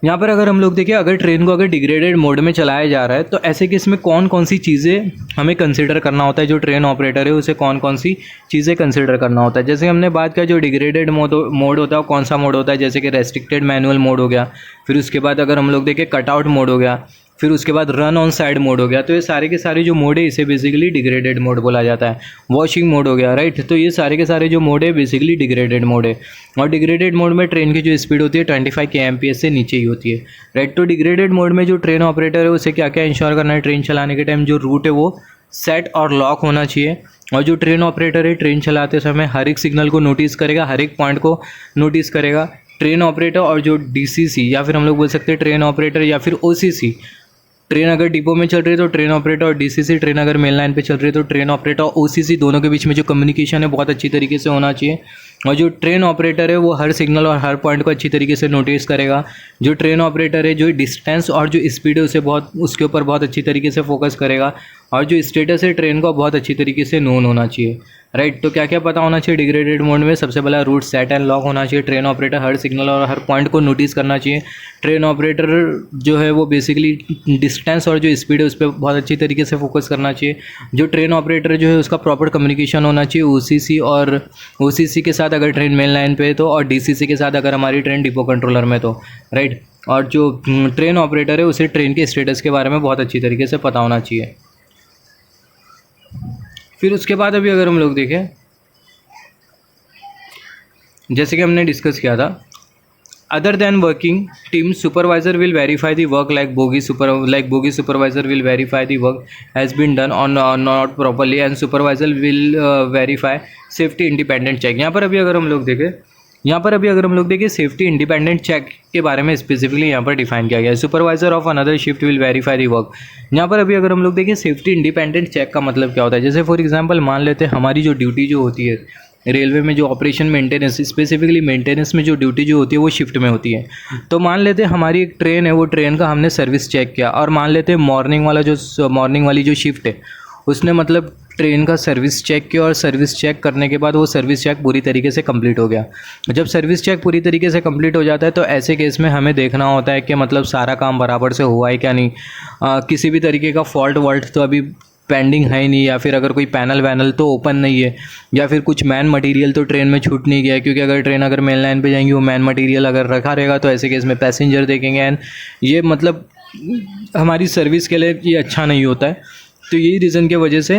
Speaker 1: यहाँ पर अगर हम लोग देखें, अगर ट्रेन को अगर डिग्रेडेड मोड में चलाया जा रहा है तो ऐसे केस में कौन कौन सी चीज़ें हमें कंसिडर करना होता है, जो ट्रेन ऑपरेटर है उसे कौन कौन सी चीज़ें कंसिडर करना होता है। जैसे हमने बात किया जो डिग्रेडेड मोड होता है कौन सा मोड होता है, जैसे कि रेस्ट्रिक्टेड मैनुअल मोड हो गया, फिर उसके बाद अगर हम लोग देखें कटआउट मोड हो गया, फिर उसके बाद रन ऑन साइड मोड हो गया। तो ये सारे के सारे जो मोड है इसे बेसिकली डिग्रेडेड मोड बोला जाता है। वॉशिंग मोड हो गया, राइट। तो ये सारे के सारे जो मोड है बेसिकली डिग्रेडेड मोड है और डिग्रेडेड मोड में ट्रेन की जो स्पीड होती है 25 kmph से नीचे ही होती है, राइट। तो डिग्रेडेड मोड में जो ट्रेन ऑपरेटर है उसे क्या क्या इंश्योर करना है, ट्रेन चलाने के टाइम जो रूट है वो सेट और लॉक होना चाहिए और जो ट्रेन ऑपरेटर है ट्रेन चलाते समय हर एक सिग्नल को नोटिस करेगा, हर एक पॉइंट को नोटिस करेगा। ट्रेन ऑपरेटर और जो डीसीसी या फिर हम लोग बोल सकते हैं ट्रेन ऑपरेटर या फिर ओसीसी, ट्रेन अगर डिपो में चल रही है तो ट्रेन ऑपरेटर और डीसीसी, ट्रेन अगर मेन लाइन पे चल रही है तो ट्रेन ऑपरेटर और ओसीसी, दोनों के बीच में जो कम्युनिकेशन है बहुत अच्छी तरीके से होना चाहिए। और जो ट्रेन ऑपरेटर है वो हर सिग्नल और हर पॉइंट को अच्छी तरीके से नोटिस करेगा। जो ट्रेन ऑपरेटर है जो डिस्टेंस और जो स्पीड है उसके ऊपर बहुत अच्छी तरीके से फोकस करेगा और जो स्टेटस है ट्रेन को बहुत अच्छी तरीके से नोन होना चाहिए, राइट। तो क्या क्या पता होना चाहिए डिग्रेडेड मोड में, सबसे पहला रूट सेट एंड लॉक होना चाहिए। ट्रेन ऑपरेटर हर सिग्नल और हर पॉइंट को नोटिस करना चाहिए। ट्रेन ऑपरेटर जो है वो बेसिकली डिस्टेंस और जो स्पीड है उस पर बहुत अच्छी तरीके से फोकस करना चाहिए। जो ट्रेन ऑपरेटर जो है उसका प्रॉपर कम्युनिकेशन होना चाहिए ओसीसी और ओसीसी के साथ अगर ट्रेन मेन लाइन पे है तो, और डीसीसी के साथ अगर हमारी ट्रेन डिपो कंट्रोलर में तो, राइट। और जो ट्रेन ऑपरेटर है उसे ट्रेन के स्टेटस के बारे में बहुत अच्छी तरीके से पता होना चाहिए। फिर उसके बाद अभी अगर हम लोग देखें, जैसे कि हमने डिस्कस किया था, other than working team supervisor will verify the work like bogie supervisor will verify the work has been done और not properly and supervisor will verify safety independent check. यहाँ पर अभी अगर हम लोग देखें सेफ्टी इंडिपेंडेंट चेक के बारे में स्पेसिफिकली यहाँ पर डिफाइन किया गया है। Supervisor of another shift will verify the work. यहाँ पर अभी अगर हम लोग देखें सेफ्टी इंडिपेंडेंट चेक का मतलब क्या होता है, जैसे फॉर एग्जांपल मान लेते हैं हमारी जो ड्यूटी जो होती है रेलवे में, जो ऑपरेशन मेंटेनेंस, स्पेसिफिकली मेंटेनेंस में जो ड्यूटी जो होती है वो शिफ्ट में होती है। तो मान लेते हैं हमारी एक ट्रेन है, वो ट्रेन का हमने सर्विस चेक किया और मान लेते हैं मॉर्निंग वाली जो शिफ्ट है उसने मतलब ट्रेन का सर्विस चेक किया और सर्विस चेक करने के बाद वो सर्विस चेक पूरी तरीके से कंप्लीट हो गया। जब सर्विस चेक पूरी तरीके से कंप्लीट हो जाता है तो ऐसे केस में हमें देखना होता है कि मतलब सारा काम बराबर से हुआ है क्या नहीं, किसी भी तरीके का फॉल्ट तो अभी पेंडिंग है ही नहीं, या फिर अगर कोई पैनल वैनल तो ओपन नहीं है, या फिर कुछ मैन मटेरियल तो ट्रेन में छूट नहीं गया, क्योंकि अगर ट्रेन अगर मेन लाइन पे जाएंगी वो मैन मटेरियल अगर रखा रहेगा तो ऐसे केस में पैसेंजर देखेंगे एंड ये मतलब हमारी सर्विस के लिए ये अच्छा नहीं होता है। तो यही रीज़न की वजह से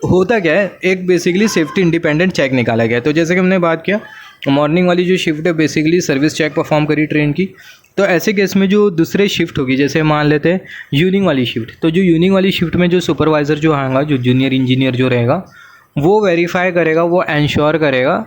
Speaker 1: होता क्या है, एक बेसिकली सेफ्टी इंडिपेंडेंट चेक निकाला गया। तो जैसे कि हमने बात किया मॉर्निंग वाली जो शिफ्ट है बेसिकली सर्विस चेक परफॉर्म करी ट्रेन की, तो ऐसे केस में जो दूसरे शिफ्ट होगी, जैसे मान लेते हैं यूनिंग वाली शिफ्ट, तो जो यूनिंग वाली शिफ्ट में जो सुपरवाइज़र जो आएगा, जो जूनियर इंजीनियर जो रहेगा वो वेरीफाई करेगा, वो इंश्योर करेगा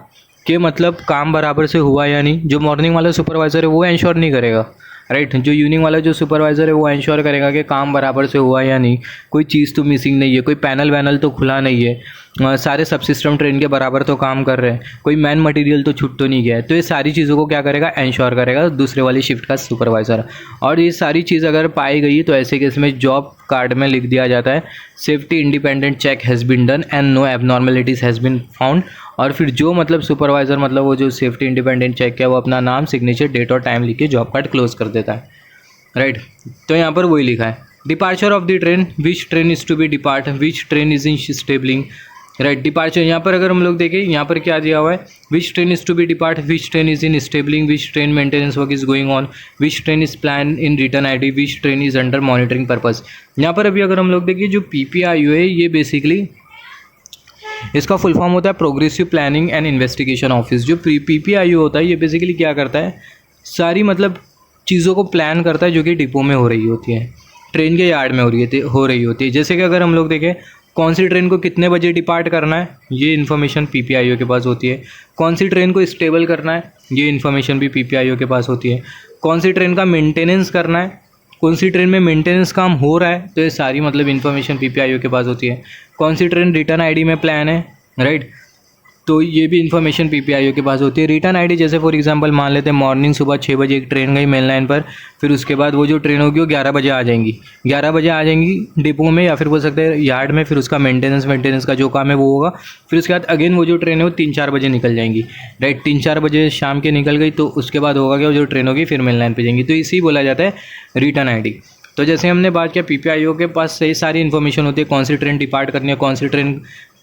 Speaker 1: कि मतलब काम बराबर से हुआ या नहीं। जो मॉर्निंग वाला सुपरवाइज़र है वो इंश्योर नहीं करेगा, राइट। जो यूनिंग वाला जो सुपरवाइज़र है वो इंश्योर करेगा कि काम बराबर से हुआ या नहीं, कोई चीज़ तो मिसिंग नहीं है, कोई पैनल वैनल तो खुला नहीं है, सारे सब सिस्टम ट्रेन के बराबर तो काम कर रहे हैं, कोई मैन मटेरियल तो छूट तो नहीं गया है। तो ये सारी चीज़ों को क्या करेगा, इंश्योर करेगा दूसरे वाली शिफ्ट का सुपरवाइज़र। और ये सारी चीज़ अगर पाई गई तो ऐसे केस में जॉब कार्ड में लिख दिया जाता है safety independent check has been done and no abnormalities has been found. और फिर जो मतलब सुपरवाइज़र मतलब वो जो सेफ्टी इंडिपेंडेंट चेक किया वो अपना नाम, सिग्नेचर, डेट और टाइम लिख के जॉब कार्ड क्लोज कर देता है, राइट। तो यहाँ पर वही लिखा है departure of the train, which train is to be depart, which train is in stabling, right. Departure यहाँ पर अगर हम लोग देखें, यहाँ पर क्या दिया हुआ है, which train is to be depart, which train is in stabling, which train maintenance work is going on, which train is plan in return ID, which train is under monitoring purpose. यहाँ पर अभी अगर हम लोग देखें जो PPIU है ये बेसिकली इसका फुल फॉर्म होता है progressive planning and investigation office. जो PPIO होता है ये बेसिकली क्या करता है, सारी मतलब चीज़ों को प्लान करता है जो कि डिपो में हो रही होती है, ट्रेन के यार्ड में हो रही होती है। जैसे कि अगर हम लोग देखें कौन सी ट्रेन को कितने बजे डिपार्ट करना है, ये इन्फॉर्मेशन PPIO के पास होती है। कौन सी ट्रेन को स्टेबल करना है, ये इन्फॉर्मेशन भी PPIO के पास होती है। कौन सी ट्रेन का मेंटेनेंस करना है, कौन सी ट्रेन में मेंटेनेंस काम हो रहा है, तो ये सारी मतलब इन्फॉर्मेशन PPIO के पास होती है। कौन सी ट्रेन रिटर्न ID में प्लान है, राइट, तो ये भी इन्फॉर्मेशन PPIO के पास होती है। रिटर्न ID जैसे फॉर एग्जांपल मान लेते हैं मॉर्निंग सुबह 6 बजे एक ट्रेन गई मेन लाइन पर, फिर उसके बाद वो जो ट्रेन होगी वो 11 बजे आ जाएंगी, 11 बजे आ जाएंगी डिपो में या फिर बोल सकते हैं यार्ड में। फिर उसका मेंटेनेंस का जो काम है वो होगा। फिर उसके बाद अगेन वो जो ट्रेन है वो 3-4 बजे निकल जाएंगी, राइट, 3-4 बजे शाम के निकल गई तो उसके बाद होगा क्या, वो जो ट्रेन होगी फिर मेन लाइन पर जाएंगी। तो इसी बोला जाता है रिटर्न ID। तो जैसे हमने बात किया PPIO के पास सही सारी इन्फॉर्मेशन होती है, कौन सी ट्रेन डिपार्ट करनी है, कौन सी ट्रेन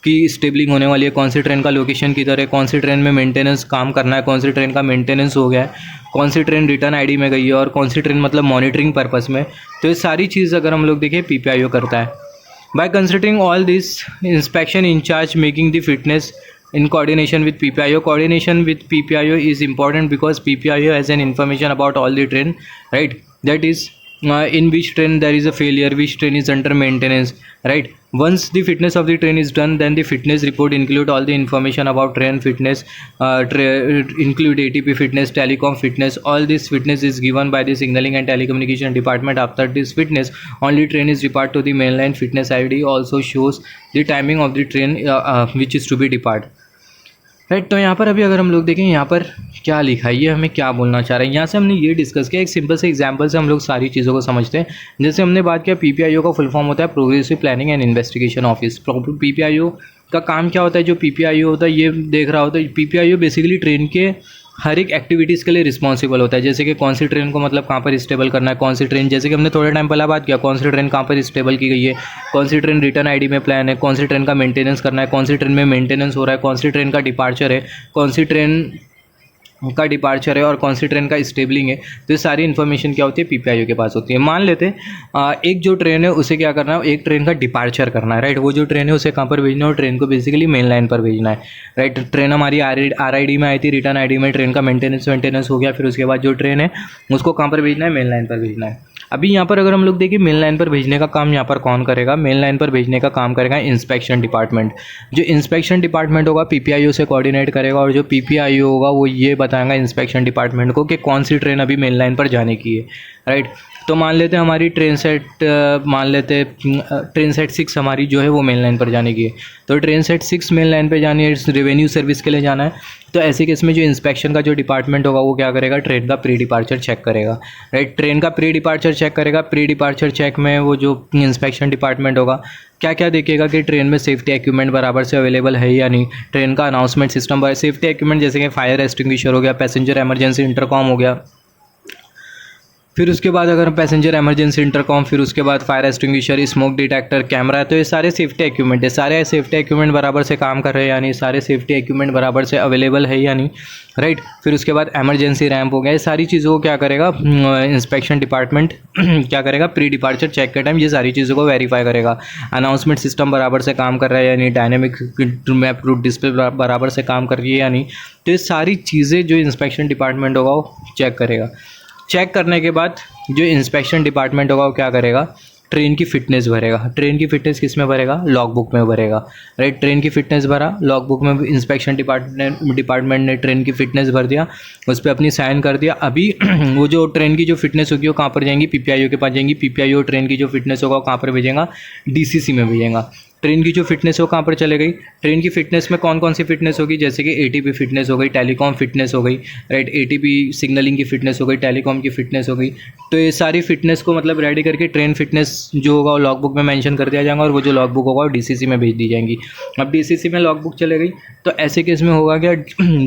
Speaker 1: की स्टेबलिंग होने वाली है, कौन सी ट्रेन का लोकेशन किधर है, कौन सी ट्रेन में मेंटेनेंस काम करना है, कौन सी ट्रेन का मेंटेनेंस हो गया है, कौन सी ट्रेन रिटर्न ID में गई है और कौन सी ट्रेन मतलब मॉनिटरिंग पर्पस में। तो ये सारी चीज़ अगर हम लोग देखें PPIO करता है। By considering all this, inspection in-charge making the fitness in coordination with PPIO. Coordination with PPIO is important because PPIO has an information about all the train, right, that is in which train there is a failure, which train is under maintenance, right. Once the fitness of the train is done, then the fitness report include all the information about train fitness, include ATP fitness, telecom fitness. All this fitness is given by the signaling and telecommunication department. After this fitness, only train is depart to the mainline. Fitness ID also shows the timing of the train which is to be depart, right. तो यहाँ पर अभी अगर हम लोग देखें यहाँ पर क्या लिखा है, ये हमें क्या बोलना चाह रहे हैं, यहाँ से हमने ये डिस्कस किया। एक सिंपल से एग्जांपल से हम लोग सारी चीज़ों को समझते हैं। जैसे हमने बात किया PPIO का फुल फॉर्म होता है progressive planning and investigation office. PPIO का काम क्या होता है, जो PPIO होता है ये देख रहा होता है। PPIO बेसिकली ट्रेन के हर एक एक्टिविटीज़ के लिए रिस्पॉन्सिबल होता है। जैसे कि कौन सी ट्रेन को मतलब कहाँ पर स्टेबल करना है, कौन सी ट्रेन, जैसे कि हमने थोड़े टाइम पहले बात किया, कौन सी ट्रेन कहाँ पर स्टेबल की गई है, कौन सी ट्रेन रिटर्न ID में प्लान है, कौन सी ट्रेन का मेंटेनेंस करना है, कौन सी ट्रेन में मेंटेनेंस हो रहा है, कौन सी ट्रेन का डिपार्चर है, कौन सी ट्रेन का डिपार्चर है और कौन सी ट्रेन का स्टेबलिंग है। तो ये सारी इन्फॉर्मेशन क्या होती है PPIO के पास होती है। मान लेते हैं एक जो ट्रेन है उसे क्या करना है, एक ट्रेन का डिपार्चर करना है, राइट। वो जो ट्रेन है उसे कहाँ पर भेजना है, ट्रेन को बेसिकली मेन लाइन पर भेजना है, राइट। ट्रेन हमारी RID में आई थी, रिटर्न ID में ट्रेन का मेंटेनेंस हो गया। फिर उसके बाद जो ट्रेन है उसको कहाँ पर भेजना है, मेन लाइन पर भेजना है। अभी यहाँ पर अगर हम लोग देखें मेन लाइन पर भेजने का काम यहाँ पर कौन करेगा, मेन लाइन पर भेजने का काम करेगा इंस्पेक्शन डिपार्टमेंट। जो इंस्पेक्शन डिपार्टमेंट होगा PPIO से कोऑर्डिनेट करेगा और जो PPIO होगा वो ये बताएगा इंस्पेक्शन डिपार्टमेंट को कि कौन सी ट्रेन अभी मेन लाइन पर जाने की है, राइट। तो मान लेते हैं हमारी ट्रेन सेट 6 हमारी जो है वो मेन लाइन पर जाने की है। तो ट्रेन सेट 6 मेन लाइन पर जानी है, रेवेन्यू सर्विस के लिए जाना है। तो ऐसे केस में जो इंस्पेक्शन का जो डिपार्टमेंट होगा वो क्या करेगा, ट्रेन का प्री डिपार्चर चेक करेगा, राइट। ट्रेन का प्री डिपार्चर चेक करेगा। प्री डिपार्चर चेक में वो जो इंस्पेक्शन डिपार्टमेंट होगा क्या क्या देखेगा कि ट्रेन में सेफ्टी इक्विपमेंट बराबर से अवेलेबल है या नहीं। ट्रेन का अनाउंसमेंट सिस्टम, सेफ्टी इक्विपमेंट जैसे कि फायर एक्सटिंग्विशर हो गया, पैसेंजर इमरजेंसी इंटरकॉम हो गया। फिर उसके बाद अगर पैसेंजर इमरजेंसी इंटरकॉम, फिर उसके बाद fire extinguisher, smoke detector, camera है। तो ये सारे सेफ्टी इक्विपमेंट है, सारे सेफ्टी इक्विपमेंट बराबर से काम कर रहे हैं या नहीं, सारे सेफ्टी इक्विपमेंट बराबर से अवेलेबल है या नहीं, राइट। फिर उसके बाद इमरजेंसी रैंप हो गया। ये सारी चीज़ों को क्या करेगा इंस्पेक्शन डिपार्टमेंट क्या करेगा, प्री डिपार्चर चेक के टाइम ये सारी चीज़ों को वेरीफाई करेगा। अनाउंसमेंट सिस्टम बराबर से काम कर रहा है या नहीं, डायनेमिक मैप रूट डिस्प्ले बराबर से काम कर रही है या नहीं। तो ये सारी चीज़ें जो इंस्पेक्शन डिपार्टमेंट होगा वो चेक करेगा। चेक करने के बाद जो इंस्पेक्शन डिपार्टमेंट होगा वो क्या करेगा, ट्रेन की फिटनेस भरेगा। ट्रेन की फिटनेस किस में भरेगा, लॉग बुक में भरेगा, राइट। ट्रेन की फिटनेस भरा, लॉग बुक में इंस्पेक्शन डिपार्टमेंट ने ट्रेन की फिटनेस भर दिया, उस पर अपनी साइन कर दिया। अभी वो जो ट्रेन की जो फिटनेस होगी वो कहाँ पर जाएंगी, PPIO के पास जाएंगी। PPIO ट्रेन की जो फिटनेस होगा वो कहाँ पर भेजेगा, DCC में भेजेगा। ट्रेन की जो फिटनेस है वो कहाँ पर चले गई, ट्रेन की फिटनेस में कौन कौन सी फिटनेस होगी, जैसे कि ATP फिटनेस हो गई, टेलीकॉम फिटनेस हो गई, राइट। ATP सिग्नलिंग की फिटनेस हो गई, टेलीकॉम की फिटनेस हो गई। तो ये सारी फिटनेस को मतलब रेडी करके ट्रेन फिटनेस जो होगा वो लॉग बुक में मेंशन कर दिया जाएगा और वो जो लॉग बुक होगा वो DCC में भेज दी जाएंगी। अब DCC में लॉग बुक चले गई तो ऐसे केस में होगा क्या,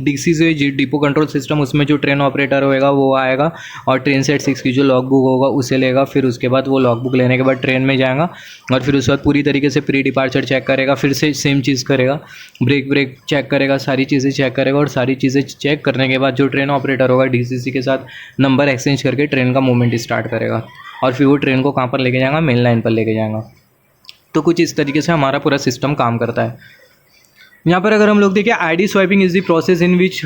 Speaker 1: DCC डिपो कंट्रोल सिस्टम, उसमें जो ट्रेन ऑपरेटर होगा वो आएगा और ट्रेन सेट 6 की जो लॉग बुक होगा उसे लेगा। फिर उसके बाद वो लॉग बुक लेने के बाद ट्रेन में जाएगा और फिर उसके बाद पूरी तरीके से प्री डिपार्चर चेक करेगा। फिर से सेम चीज़ करेगा, ब्रेक चेक करेगा, सारी चीज़ें चेक करेगा और सारी चीज़ें चेक करने के बाद जो ट्रेन ऑपरेटर होगा DCC के साथ नंबर एक्सचेंज करके ट्रेन का मूवमेंट स्टार्ट करेगा और फिर वो ट्रेन को कहाँ पर लेके जाएगा, मेन लाइन पर लेके जाएगा। तो कुछ इस तरीके से हमारा पूरा सिस्टम काम करता है। यहाँ पर अगर हम लोग देखें ID swiping is the process in which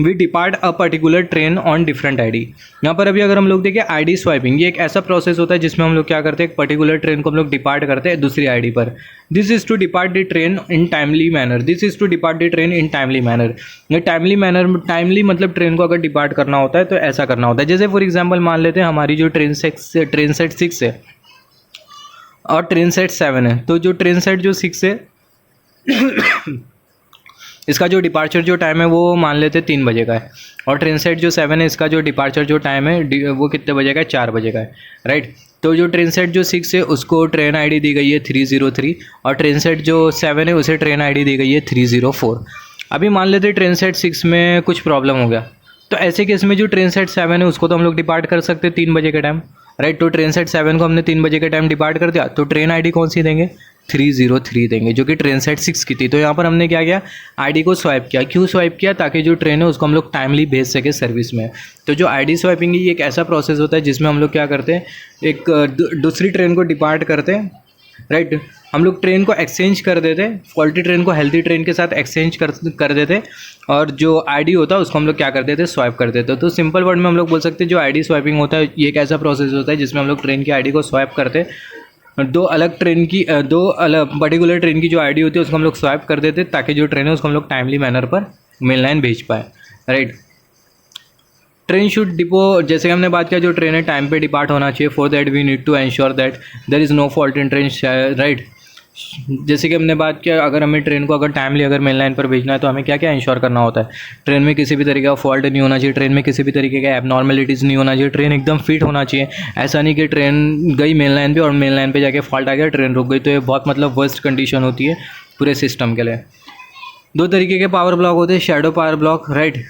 Speaker 1: we depart a particular train on different ID. यहाँ पर अभी अगर हम लोग देखें आईडी स्वाइपिंग ये एक ऐसा प्रोसेस होता है जिसमें हम लोग क्या करते हैं, एक पर्टिकुलर ट्रेन को हम लोग डिपार्ट करते हैं दूसरी आईडी पर। This is to depart the train in timely manner. This is to depart the train in timely manner. ये टाइमली मैनर, टाइमली मतलब ट्रेन को अगर डिपार्ट करना होता है तो ऐसा करना होता है। जैसे फॉर एग्जाम्पल मान लेते हैं हमारी जो ट्रेन सेट 6 है और ट्रेन सेट 7 है, तो जो ट्रेन सेट जो 6 है इसका जो डिपार्चर जो टाइम है वो मान लेते हैं 3 बजे का है, और ट्रेन सेट जो 7 है इसका जो डिपार्चर जो टाइम है वो कितने बजे का है, 4 बजे का है, राइट। तो जो ट्रेन सेट जो 6 है उसको ट्रेन आईडी दी गई है 303 और ट्रेन सेट जो 7 है उसे ट्रेन आईडी दी गई है 304। अभी मान लेते हैं ट्रेन सेट 6 में कुछ प्रॉब्लम हो गया, तो ऐसे केस में जो ट्रेन सेट 7 है उसको तो हम लोग डिपार्ट कर सकते हैं 3 बजे के टाइम, राइट। तो ट्रेन सेट 7 को हमने 3 बजे के टाइम डिपार्ट कर दिया, तो ट्रेन आईडी कौन सी देंगे, 303 देंगे, जो कि ट्रेन सेट 6 की थी। तो यहाँ पर हमने क्या किया, आईडी को स्वाइप किया। क्यों स्वाइप किया, ताकि जो ट्रेन है उसको हम लोग टाइमली भेज सके सर्विस में। तो जो आईडी स्वाइपिंग है ये एक ऐसा प्रोसेस होता है जिसमें हम लोग क्या करते हैं, एक दूसरी ट्रेन को डिपार्ट करते हैं, राइट। हम लोग ट्रेन को एक्सचेंज कर देते, फॉल्टी ट्रेन को हेल्थी ट्रेन के साथ एक्सचेंज कर देते, और जो आईडी होता है उसको हम लोग क्या कर देते, स्वाइप कर देते। तो सिंपल वर्ड में हम लोग बोल सकते हैं जो आईडी स्वाइपिंग होता है ये एक ऐसा प्रोसेस होता है जिसमें हम लोग ट्रेन की आईडी को स्वाइप करते, दो अलग पर्टिकुलर ट्रेन की जो आईडी होती है उसको हम लोग स्वाइप कर देते ताकि जो ट्रेन है उसको हम लोग टाइमली मैनर पर मेल लाइन भेज पाए, राइट। ट्रेन शुड डिपो, जैसे हमने बात किया जो ट्रेन है टाइम पे डिपार्ट होना चाहिए। For that we need to ensure that there is no fault in train, right. जैसे कि हमने बात किया अगर हमें ट्रेन को अगर टाइमली अगर मेन लाइन पर भेजना है तो हमें क्या क्या इंश्योर करना होता है, ट्रेन में किसी भी तरीके का फॉल्ट नहीं होना चाहिए, ट्रेन में किसी भी तरीके का एबनॉर्मेलिटीज़ नहीं होना चाहिए, ट्रेन एकदम फिट होना चाहिए। ऐसा नहीं कि ट्रेन गई मेन लाइन पे और मेन लाइन पे जाके फॉल्ट आ गया, ट्रेन रुक गई, तो ये बहुत मतलब वर्स्ट कंडीशन होती है पूरे सिस्टम के लिए। 2 तरीके के पावर ब्लॉक होते हैं, शैडो पावर ब्लॉक, राइट,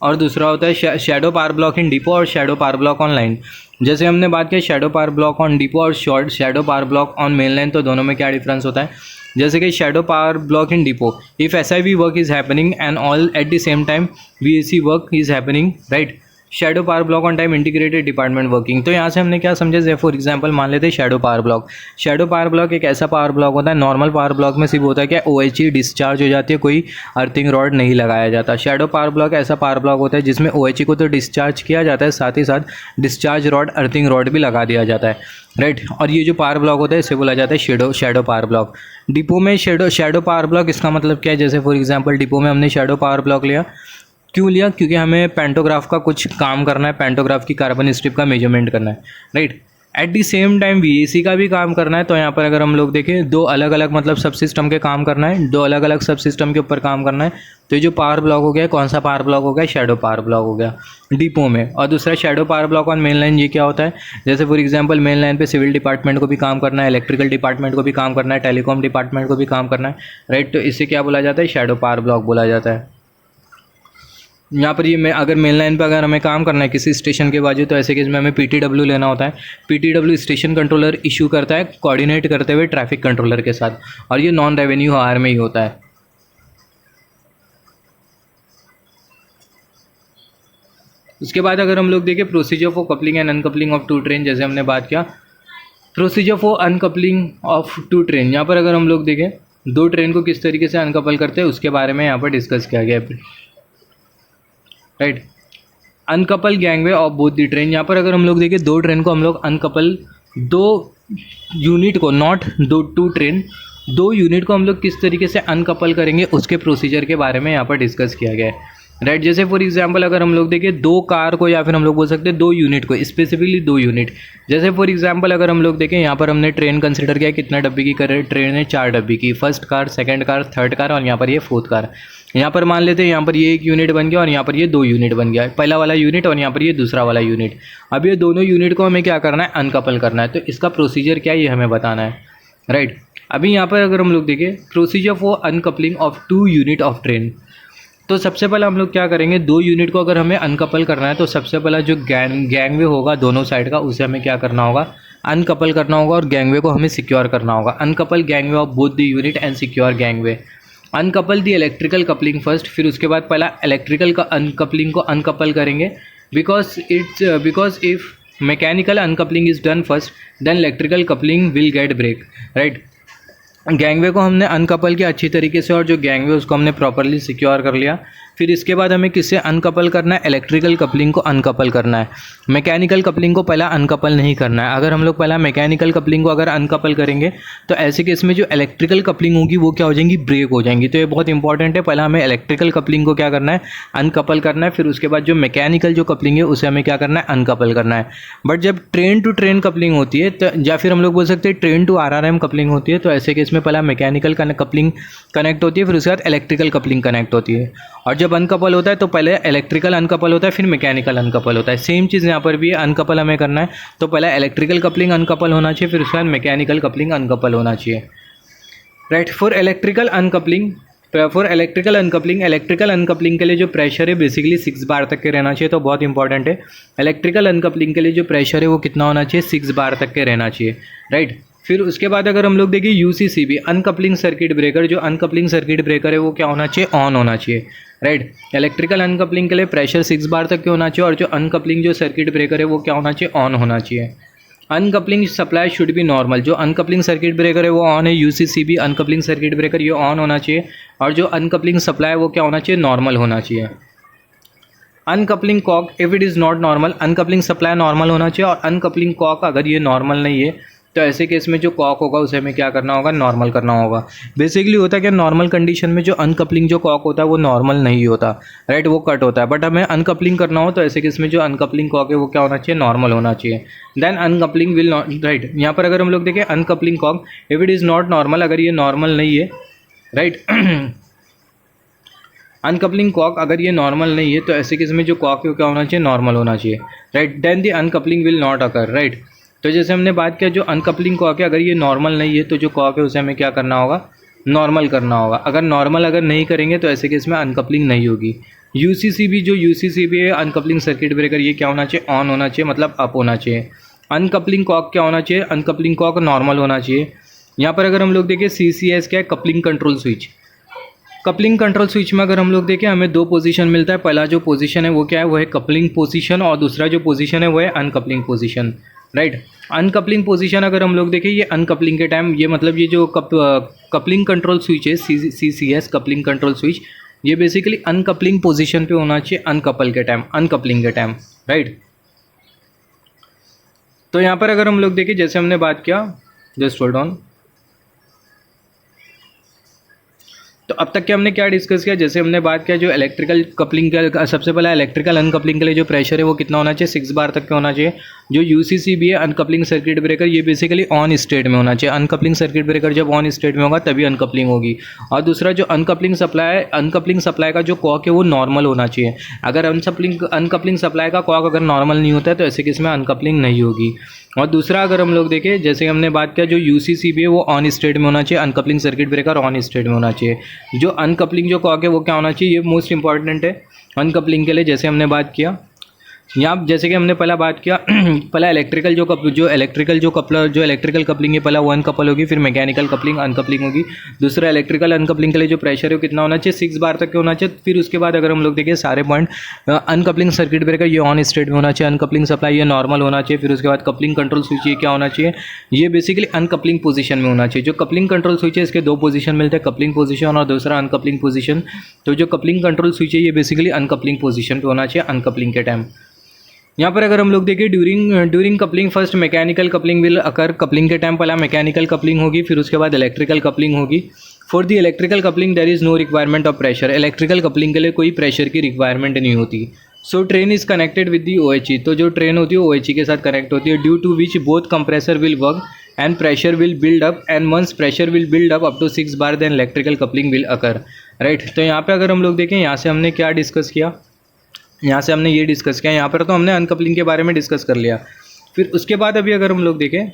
Speaker 1: और दूसरा होता है shadow power block in depot और shadow power block on line. जैसे हमने बात किया shadow power block on depot और shadow power block on main line, तो दोनों में क्या डिफरेंस होता है। जैसे कि shadow power block in depot, if SIV work is happening and all at the same time VAC work is happening, right. Shadow power block on time integrated department working. तो यहाँ से हमने क्या समझा, जैसे फॉर एग्जांपल मान लेते हैं shadow power block. Shadow power block एक ऐसा पावर ब्लॉक होता है, नॉर्मल पावर ब्लॉक में सिर्फ होता है क्या, OHE डिस्चार्ज हो जाती है, कोई अर्थिंग रॉड नहीं लगाया जाता। शैडो पावर ब्लॉक ऐसा पावर ब्लॉक होता है जिसमें OHE को तो डिस्चार्ज किया जाता है, साथ ही साथ डिस्चार्ज रॉड, अर्थिंग रॉड भी लगा दिया जाता है, राइट। और ये जो पावर ब्लॉक होता है इसे बोला जाता है शैडो पावर ब्लॉक। डिपो में शैडो पावर ब्लॉक, इसका मतलब क्या है, जैसे फॉर एग्जांपल डिपो में हमने शैडो पावर ब्लॉक लिया, क्यों लिया, क्योंकि हमें पेंटोग्राफ का कुछ काम करना है, पेंटोग्राफ की कार्बन स्ट्रिप का मेजरमेंट करना है, right. Eight the same time VAC का भी काम करना है। तो यहाँ पर अगर हम लोग देखें 2 अलग अलग मतलब सब सिस्टम के काम करना है, 2 अलग अलग सब सिस्टम के ऊपर काम करना है। तो ये जो पावर ब्लॉक हो गया, कौन सा पावर ब्लॉक हो गया, शैडो पावर ब्लॉक हो गया डिपो में। और दूसरा shadow power block on main line, ये क्या होता है, जैसे फॉर एग्जांपल मेन लाइन पे सिविल डिपार्टमेंट को भी काम करना है, इलेक्ट्रिकल डिपार्टमेंट को भी काम करना है, टेलीकॉम डिपार्टमेंट को भी काम करना है, राइट। तो इससे क्या बोला जाता है, शैडो पावर ब्लॉक बोला जाता है। यहाँ पर ये अगर मेन लाइन पर अगर हमें काम करना है किसी स्टेशन के बाजू, तो ऐसे केस में हमें PTW लेना होता है। PTW स्टेशन कंट्रोलर इशू करता है कोऑर्डिनेट करते हुए ट्रैफिक कंट्रोलर के साथ, और ये नॉन रेवेन्यू हायर में ही होता है। उसके बाद अगर हम लोग देखें procedure for coupling and uncoupling of 2 train, जैसे हमने बात किया procedure for uncoupling of 2 train. यहाँ पर अगर हम लोग देखें 2 ट्रेन को किस तरीके से अनकपल करते हैं उसके बारे में यहाँ पर डिस्कस किया गया है, right. Uncouple gangway of both the train. यहाँ पर अगर हम लोग देखें 2 ट्रेन को हम लोग अनकपल, 2 यूनिट को, नॉट 2 ट्रेन, 2 यूनिट को हम लोग किस तरीके से अनकपल करेंगे उसके प्रोसीजर के बारे में यहाँ पर डिस्कस किया गया है, राइट। जैसे फॉर एग्जांपल अगर हम लोग देखें 2 कार को, या फिर हम लोग बोल सकते हैं 2 यूनिट को, स्पेसिफिकली 2 यूनिट। जैसे फॉर एग्जांपल अगर हम लोग देखें यहाँ पर हमने ट्रेन कंसिडर किया, कितना डब्बे की ट्रेन है, 4 डब्बे की, first car, second car, third car, और यहाँ पर ये 4th कार। यहाँ पर मान लेते हैं यहाँ पर ये 1 यूनिट बन गया और यहाँ पर ये 2 यूनिट बन गया, पहला वाला यूनिट और यहाँ पर ये दूसरा वाला यूनिट। अब ये दोनों यूनिट को हमें क्या करना है, अनकपल करना है। तो इसका प्रोसीजर क्या है ये हमें बताना है, राइट। अभी यहाँ पर अगर हम लोग देखें procedure for uncoupling of 2 unit of train, तो सबसे पहले हम लोग क्या करेंगे, 2 यूनिट को अगर हमें अनकपल करना है तो सबसे पहला जो गैंगवे होगा दोनों साइड का, उसे हमें क्या करना होगा, अनकपल करना होगा, और गैंगवे को हमें सिक्योर करना होगा। Uncouple gangway of both the unit and secure gangway. Uncouple the electrical coupling first, फिर उसके बाद पहला इलेक्ट्रिकल का अनकपलिंग को अनकपल करेंगे, because if mechanical uncoupling is done first then electrical coupling will get break, right. Gangway को हमने अनकपल किया अच्छी तरीके से, और जो गैंगवे उसको हमने प्रॉपरली सिक्योर कर लिया। फिर इसके बाद हमें किससे अनकपल करना है, इलेक्ट्रिकल कपलिंग को अनकपल करना है। मैकेनिकल कपलिंग को पहला अनकपल नहीं करना है। अगर हम लोग पहला मैकेनिकल कपलिंग को अगर अनकपल करेंगे तो ऐसे केस में जो इलेक्ट्रिकल कपलिंग होगी वो क्या हो जाएंगी, ब्रेक हो जाएंगी। तो ये बहुत इंपॉर्टेंट है, पहला हमें इलेक्ट्रिकल कपलिंग को क्या करना है, अनकपल करना है। फिर उसके बाद जो मैकेनिकल जो कपलिंग है उसे हमें क्या करना है, अनकपल करना है। बट जब ट्रेन टू ट्रेन कपलिंग होती है तो, या फिर हम लोग बोल सकते हैं ट्रेन टू आरआरएम कपलिंग होती है, तो ऐसे केस में पहला मैकेनिकल कपलिंग कनेक्ट होती है, फिर उसके बाद इलेक्ट्रिकल कपलिंग कनेक्ट होती है। और जब अनकपल होता है तो पहले इलेक्ट्रिकल अनकपल होता है, फिर मैकेनिकल अनकपल होता है। सेम चीज़ यहाँ पर भी है, अनकपल हमें करना है तो पहले इलेक्ट्रिकल कपलिंग अनकपल होना चाहिए, फिर उसके बाद मैकेनिकल कपलिंग अनकपल होना चाहिए। Right, for electrical uncoupling electrical uncoupling के लिए जो प्रेशर है बेसिकली 6 बार तक के रहना चाहिए, तो बहुत इंपॉर्टेंट है। इलेक्ट्रिकल अनकपलिंग के लिए जो प्रेशर है वो कितना होना चाहिए, 6 बार तक के रहना चाहिए। राइट, फिर उसके बाद अगर हम लोग देखें यूसीसीबी अनकपलिंग सर्किट ब्रेकर, जो अनकपलिंग सर्किट ब्रेकर है वो क्या होना चाहिए, ऑन होना चाहिए। राइट, इलेक्ट्रिकल अनकपलिंग के लिए प्रेशर 6 बार तक के होना चाहिए, और जो अनकपलिंग जो सर्किट ब्रेकर है वो क्या होना चाहिए, ऑन होना चाहिए। Uncoupling supply should be normal, जो अनकपलिंग सर्किट ब्रेकर है वो ऑन है, यूसीसीबी अनकपलिंग सर्किट ब्रेकर ये ऑन होना चाहिए, और जो अनकपलिंग सप्लाई है वो क्या होना चाहिए, नॉर्मल होना चाहिए। Uncoupling cock if it is not normal, uncoupling supply normal होना चाहिए, और अनकपलिंग कॉक अगर ये नॉर्मल नहीं है तो ऐसे केस में जो कॉक होगा उसे हमें क्या करना होगा, नॉर्मल करना होगा। बेसिकली होता है कि नॉर्मल कंडीशन में जो अनकपलिंग जो कॉक होता है वो नॉर्मल नहीं होता, राइट, वो कट होता है। बट हमें अनकपलिंग करना हो तो ऐसे केस में जो अनकपलिंग कॉक है वो क्या होना चाहिए, नॉर्मल होना चाहिए। Then uncoupling will not, right, यहाँ पर अगर हम लोग देखें uncoupling cock if it is not normal, अगर ये नॉर्मल नहीं है, राइट, अनकपलिंग कॉक अगर ये नॉर्मल नहीं है तो ऐसे केस में जो कॉक है वो क्या होना चाहिए, नॉर्मल होना चाहिए। Right, then the uncoupling will not occur. Right, तो जैसे हमने बात किया जो अनकपलिंग कॉक है अगर ये नॉर्मल नहीं है तो जो कॉक है उसे हमें क्या करना होगा, नॉर्मल करना होगा। अगर नॉर्मल अगर नहीं करेंगे तो ऐसे केस में अनकपलिंग नहीं होगी। यूसीसीबी जो यूसीसीबी है अनकपलिंग सर्किट ब्रेकर, ये क्या होना चाहिए, ऑन होना चाहिए, मतलब अप होना चाहिए। अनकपलिंग कॉक क्या होना चाहिए, अनकपलिंग कॉक नॉर्मल होना चाहिए। यहाँ पर अगर हम लोग देखें CCS क्या है, coupling control switch. Coupling control switch में अगर हम लोग देखें हमें 2 पोजीशन मिलता है। पहला जो पोजीशन है वो क्या है, वो है कपलिंग पोजीशन, और दूसरा जो पोजीशन है वो है uncoupling position. Right, uncoupling position अगर हम लोग देखें ये अनकपलिंग के टाइम, ये मतलब ये जो कपलिंग कंट्रोल स्विच है CCS कपलिंग कंट्रोल स्विच, ये बेसिकली अनकपलिंग पोजीशन पे होना चाहिए, अनकपल के टाइम, अनकपलिंग के टाइम। राइट, तो यहाँ पर अगर हम लोग देखें जैसे हमने बात किया, जस्ट होल्ड ऑन, तो अब तक के हमने क्या डिस्कस किया, जैसे हमने बात किया जो इलेक्ट्रिकल कपलिंग का, सबसे पहला इलेक्ट्रिकल अनकपलिंग के लिए जो प्रेशर है वो कितना होना चाहिए, 6 बार तक के होना चाहिए। जो यूसीसीबी है अनकपलिंग सर्किट ब्रेकर, ये बेसिकली ऑन स्टेट में होना चाहिए। अनकपलिंग सर्किट ब्रेकर जब ऑन स्टेट में होगा तभी अनकपलिंग होगी। और दूसरा जो अनकपलिंग सप्लाई है, अनकपलिंग सप्लाई का जो कॉक है वो नॉर्मल होना चाहिए। अगर अनकपलिंग सप्लाई का कॉक अगर नॉर्मल नहीं होता है तो ऐसे केस में अनकपलिंग नहीं होगी। और दूसरा अगर हम लोग देखें जैसे हमने बात किया जो यूसीसीबी है वो ऑन स्टेट में होना चाहिए, uncoupling circuit breaker on state में होना चाहिए। जो अनकपलिंग जो कॉक है वो क्या होना चाहिए, ये मोस्ट इंपॉर्टेंट है अनकपलिंग के लिए। जैसे हमने बात किया यहाँ, जैसे कि हमने पहला बात किया पहला इलेक्ट्रिकल जो इलेक्ट्रिकल कपलिंग है पहला वो अनकपल होगी, फिर मैकेनिकल कपलिंग अनकपलिंग होगी। दूसरा इलेक्ट्रिकल अनकपलिंग के लिए जो प्रेशर है वो कितना होना चाहिए, 6 बार तक के होना चाहिए। फिर उसके बाद अगर हम लोग देखें सारे पॉइंट, अनकपलिंग सर्किट ब्रेकर ये ऑन स्टेट में होना चाहिए, अनकपलिंग सप्लाई ये नॉर्मल होना चाहिए। फिर उसके बाद कपलिंग कंट्रोल स्विच ये क्या होना चाहिए, ये बेसिकली अनकपलिंग पोजीशन में होना चाहिए। जो कपलिंग कंट्रोल स्विच है इसके 2 पोजीशन मिलते हैं, कपलिंग पोजीशन और दूसरा अनकपलिंग पोजीशन। तो जो कपलिंग कंट्रोल स्विच है ये बेसिकली अनकपलिंग पोजीशन पे होना चाहिए, अनकपलिंग के टाइम। यहाँ पर अगर हम लोग देखें during coupling first mechanical coupling will occur, coupling के टाइम पहला मैकेनिकल कपलिंग होगी, फिर उसके बाद इलेक्ट्रिकल कपलिंग होगी। For the electrical coupling there is no requirement of pressure, electrical coupling के लिए कोई प्रेशर की रिक्वायरमेंट नहीं होती। So train is connected with the OHE, तो जो ट्रेन होती है OHE के साथ कनेक्ट होती है। Due to which both compressor will work and pressure will build up, and once pressure will build up to 6 bar then electrical coupling will occur. Right, तो यहाँ पे अगर हम लोग देखें यहाँ से हमने क्या डिस्कस किया, यहाँ से हमने ये डिस्कस किया, यहाँ पर तो हमने अनकपलिंग के बारे में डिस्कस कर लिया। फिर उसके बाद अभी अगर हम लोग देखें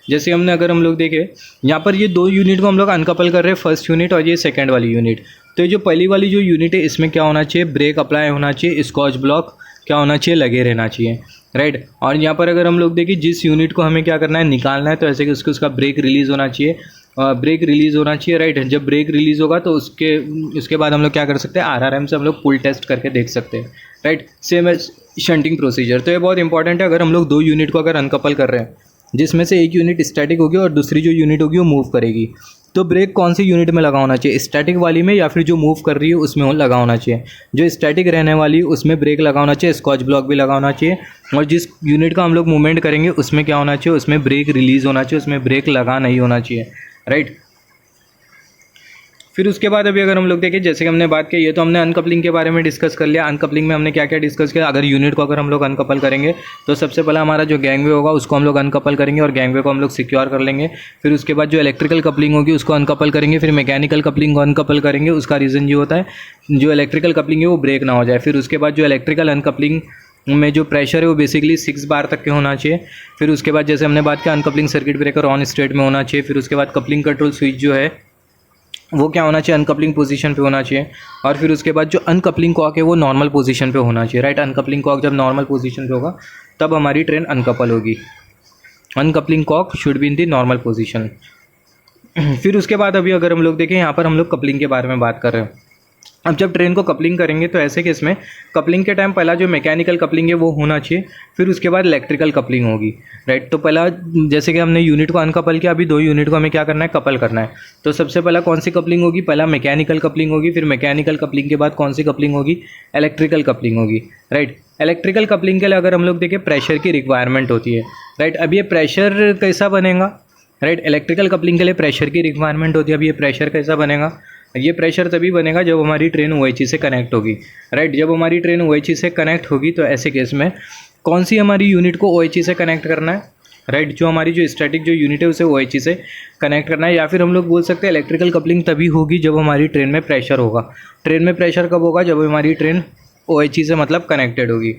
Speaker 1: जैसे हमने अगर हम लोग देखें यहाँ पर ये 2 यूनिट को हम लोग अनकपल कर रहे हैं, फर्स्ट यूनिट और ये सेकंड वाली यूनिट। तो ये जो पहली वाली जो यूनिट है इसमें क्या होना चाहिए, ब्रेक अप्लाई होना चाहिए, स्कॉच ब्लॉक क्या होना चाहिए, लगे रहना चाहिए। राइट, और यहाँ पर अगर हम लोग देखें जिस यूनिट को हमें क्या करना है, निकालना है, तो ऐसे कि उसका ब्रेक रिलीज़ होना चाहिए, ब्रेक रिलीज़ होना चाहिए। राइट, जब ब्रेक रिलीज़ होगा तो उसके बाद हम लोग क्या कर सकते हैं, RRM से हम लोग पुल टेस्ट करके देख सकते हैं। Right, same as shunting procedure. तो ये बहुत इंपॉर्टेंट है। अगर हम लोग 2 यूनिट को अगर अनकपल कर रहे हैं जिसमें से एक यूनिट स्टैटिक होगी और दूसरी जो यूनिट होगी वो मूव करेगी, तो ब्रेक कौन सी यूनिट में लगा होना चाहिए, स्टैटिक वाली में या फिर जो मूव कर रही है उसमें लगा होना चाहिए। जो स्टैटिक रहने वाली उसमें ब्रेक लगा होना चाहिए, स्कॉच ब्लॉक भी लगा होना चाहिए। और जिस यूनिट का हम लोग मूवमेंट करेंगे उसमें क्या होना चाहिए, उसमें ब्रेक रिलीज़ होना चाहिए, उसमें ब्रेक लगा नहीं होना चाहिए, राइट। फिर उसके बाद अभी अगर हम लोग देखें, जैसे कि हमने बात की, ये तो हमने अनकपलिंग के बारे में डिस्कस कर लिया। अनकपलिंग में हमने क्या क्या डिस्कस किया, अगर यूनिट को अगर हम लोग अनकपल करेंगे तो सबसे पहला हमारा जो गैंगवे होगा उसको हम लोग अनकपल करेंगे और गैंगवे को हम लोग सिक्योर कर लेंगे। फिर उसके बाद जो इलेक्ट्रिकल कपलिंग होगी उसको अनकपल करेंगे, फिर मैकेनिकल कपलिंग को अनकपल करेंगे। उसका रीज़न ये होता है जो इलेक्ट्रिकल कपलिंग है वो ब्रेक ना हो जाए। फिर उसके बाद जो इलेक्ट्रिकल अनकपलिंग में जो प्रेशर है वो बेसिकली 6 बार तक के होना चाहिए। फिर उसके बाद जैसे हमने बात किया uncoupling circuit breaker on state में होना चाहिए। फिर उसके बाद कपलिंग कंट्रोल स्विच जो है वो क्या होना चाहिए, अनकपलिंग पोजीशन पे होना चाहिए। और फिर उसके बाद जो अनकपलिंग कॉक है वो नॉर्मल पोजीशन पे होना चाहिए, राइट। अनकपलिंग कॉक जब नॉर्मल पोजीशन पे होगा तब हमारी ट्रेन अनकपल होगी। Uncoupling cock should be in the normal position. फिर उसके बाद अभी अगर हम लोग देखें, यहाँ पर हम लोग कपलिंग के बारे में बात कर रहे हैं। अब जब ट्रेन को कपलिंग करेंगे तो ऐसे केस में कपलिंग के टाइम पहला जो मैकेनिकल कपलिंग है वो होना चाहिए, फिर उसके बाद इलेक्ट्रिकल कपलिंग होगी, राइट। तो पहला जैसे कि हमने यूनिट को अनकपल किया, अभी 2 यूनिट को हमें क्या करना है, कपल करना है। तो सबसे पहला कौन सी कपलिंग होगी, पहला मैकेनिकल कपलिंग होगी, फिर मैकेनिकल कपलिंग के बाद कौन सी कपलिंग होगी, इलेक्ट्रिकल कपलिंग होगी, राइट। इलेक्ट्रिकल कपलिंग के लिए अगर हम लोग देखें प्रेशर की रिक्वायरमेंट होती है, राइट। अब ये प्रेशर कैसा बनेगा, राइट। इलेक्ट्रिकल कपलिंग के लिए प्रेशर की रिक्वायरमेंट होती है। अब ये प्रेशर कैसा बनेगा, ये प्रेशर तभी बनेगा जब हमारी ट्रेन OHE से कनेक्ट होगी, राइट। जब हमारी ट्रेन OHE से कनेक्ट होगी तो ऐसे केस में कौन सी हमारी यूनिट को OHE से कनेक्ट करना है, राइट। जो हमारी जो स्टैटिक जो यूनिट है उसे OHE से कनेक्ट करना है। या फिर हम लोग बोल सकते हैं इलेक्ट्रिकल कपलिंग तभी होगी जब हमारी ट्रेन में प्रेशर होगा। ट्रेन में प्रेशर कब होगा, जब हमारी ट्रेन OHE से मतलब कनेक्टेड होगी,